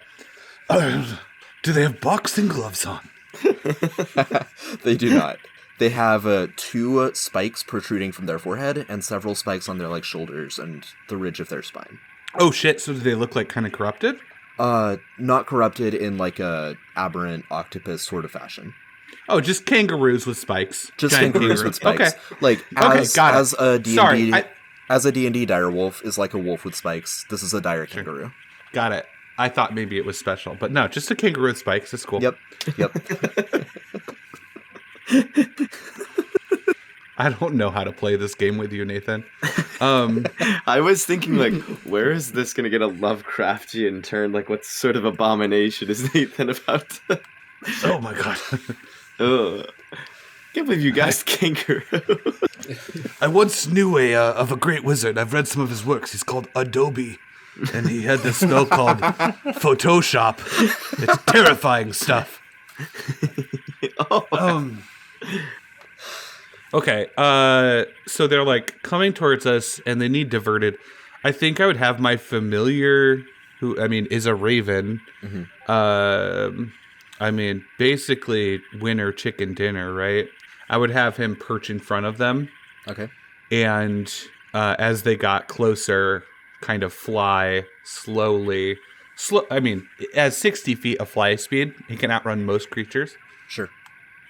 Do they have boxing gloves on? They do not. They have 2 spikes protruding from their forehead and several spikes on their shoulders and the ridge of their spine. Oh shit, so do they look like kind of corrupted? Not corrupted in like a aberrant octopus sort of fashion. Oh, just kangaroos with spikes. Just Giant kangaroos with spikes. Okay. Like Okay, got it. as a D&D Sorry, as a D&D dire wolf is like a wolf with spikes. This is a dire kangaroo. Got it. I thought maybe it was special, but no, just a kangaroo with spikes. That's cool. Yep. I don't know how to play this game with you, Nathan. I was thinking, where is this going to get a Lovecraftian turn? Like, what sort of abomination is Nathan about to... Oh my God. Ugh. Can't believe you guys kangaroo. I once knew of a great wizard. I've read some of his works. He's called Adobe. And he had this spell called Photoshop. It's terrifying stuff. Okay, so they're coming towards us and they need diverted. I think I would have my familiar, who is a raven. Mm-hmm. Basically winner chicken dinner, right? I would have him perch in front of them. Okay. And as they got closer, kind of fly slowly. At 60 feet of fly speed, he can outrun most creatures. Sure.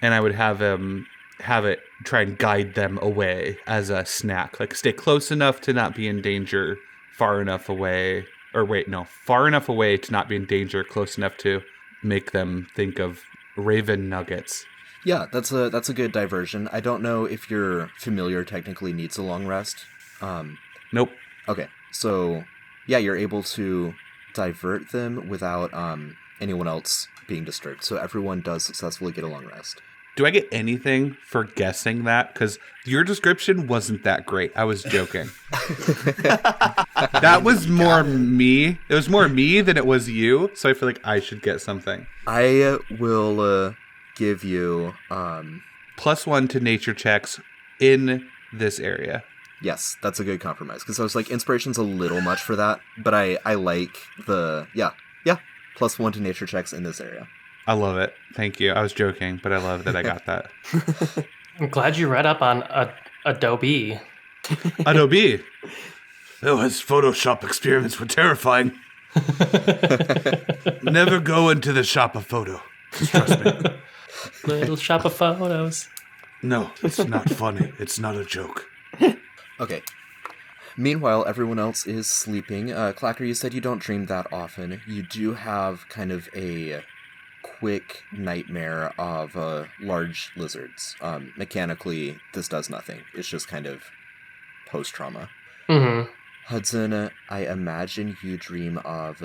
And I would have him have it try and guide them away as a snack. Like, stay close enough to not be in danger, far enough away to not be in danger, close enough to make them think of raven nuggets. Yeah, that's a good diversion. I don't know if your familiar technically needs a long rest. Nope. Okay, so yeah, you're able to divert them without anyone else being disturbed. So everyone does successfully get a long rest. Do I get anything for guessing that? Because your description wasn't that great. I was joking. That was more me. It was more me than it was you. So I feel like I should get something. I will give you... +1 to nature checks in this area. Yes, that's a good compromise. Because I was like, inspiration's a little much for that. But I like the... Yeah. +1 to nature checks in this area. I love it. Thank you. I was joking, but I love that I got that. I'm glad you read up on Adobe. Adobe. Oh, his Photoshop experiments were terrifying. Never go into the shop of photo. Just trust me. Little shop of photos. No, it's not funny. It's not a joke. Okay. Meanwhile, everyone else is sleeping. Clacker, you said you don't dream that often. You do have kind of a quick nightmare of large lizards. Mechanically, this does nothing. It's just kind of post-trauma. Mm-hmm. Hudson, I imagine you dream of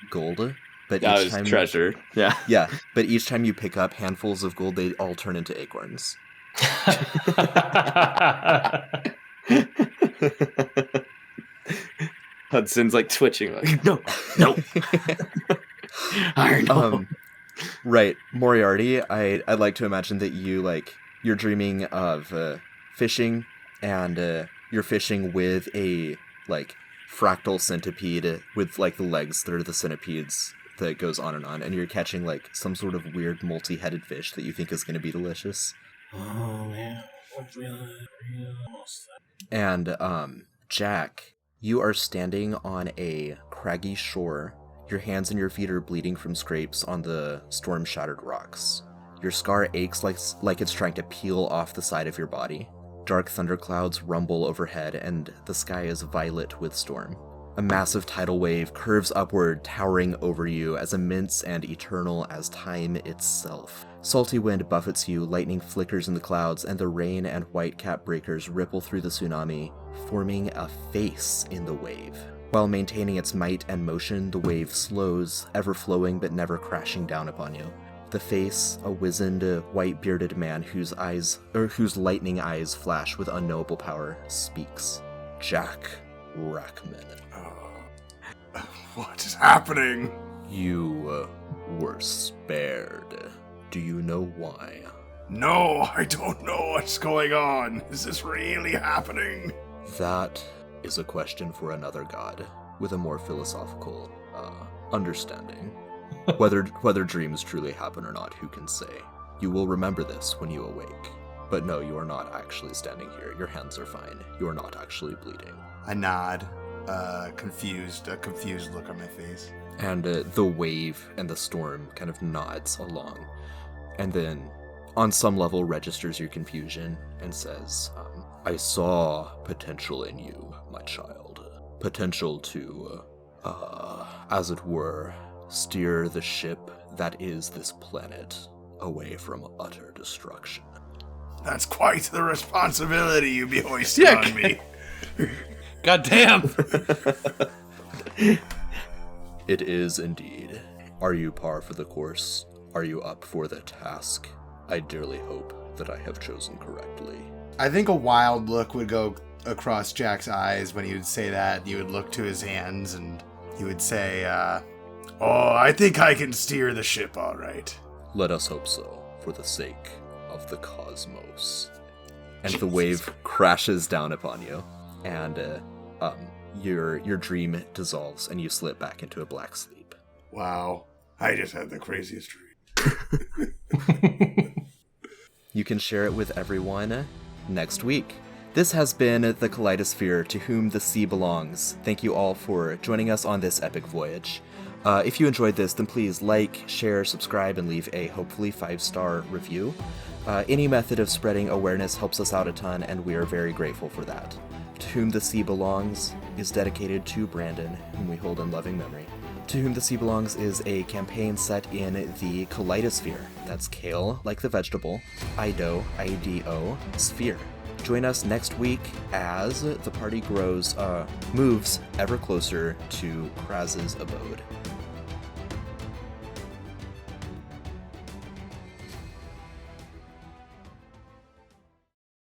gold, but That each was time treasure. Yeah. Yeah, but each time you pick up handfuls of gold, they all turn into acorns. Hudson's like twitching, like, no. I know. Right, Moriarty, I'd like to imagine that you're dreaming of fishing, and you're fishing with a fractal centipede with the legs that are the centipedes that goes on, and you're catching some sort of weird multi-headed fish that you think is going to be delicious. Oh, man. And Jack, you are standing on a craggy shore. Your hands and your feet are bleeding from scrapes on the storm-shattered rocks. Your scar aches like it's trying to peel off the side of your body. Dark thunderclouds rumble overhead, and the sky is violet with storm. A massive tidal wave curves upward, towering over you, as immense and eternal as time itself. Salty wind buffets you, lightning flickers in the clouds, and the rain and white-capped breakers ripple through the tsunami, forming a face in the wave. While maintaining its might and motion, the wave slows, ever flowing but never crashing down upon you. The face, a wizened, white-bearded man whose lightning eyes flash with unknowable power, speaks. Jack Rackman. What is happening? You were spared. Do you know why? No, I don't know what's going on. Is this really happening? That is a question for another god with a more philosophical understanding. Whether dreams truly happen or not, who can say? You will remember this when you awake. But no, you are not actually standing here. Your hands are fine. You are not actually bleeding. I nod, a confused look on my face. And the wave and the storm kind of nods along. And then, on some level, registers your confusion and says, I saw potential in you, my child. Potential to, as it were, steer the ship that is this planet away from utter destruction. That's quite the responsibility you be hoisting on me. God damn! It is indeed. Are you par for the course? Are you up for the task? I dearly hope that I have chosen correctly. I think a wild look would go across Jack's eyes when he would say that. He would look to his hands and he would say, I think I can steer the ship all right. Let us hope so, for the sake of the cosmos. And the wave crashes down upon you, and your dream dissolves, and you slip back into a black sleep. Wow, I just had the craziest dream. you can share it with everyone next week. This has been the Kaleidosphere, To Whom the Sea Belongs. Thank you all for joining us on this epic voyage. If you enjoyed this, then please like, share, subscribe, and leave a hopefully 5-star review. Any method of spreading awareness helps us out a ton, and we are very grateful for that. To Whom the Sea Belongs is dedicated to Brandon, whom we hold in loving memory. To Whom the Sea Belongs is a campaign set in the Kaleidosphere. That's kale, like the vegetable, Ido, I-D-O, sphere. Join us next week as the party moves ever closer to Kraz's abode.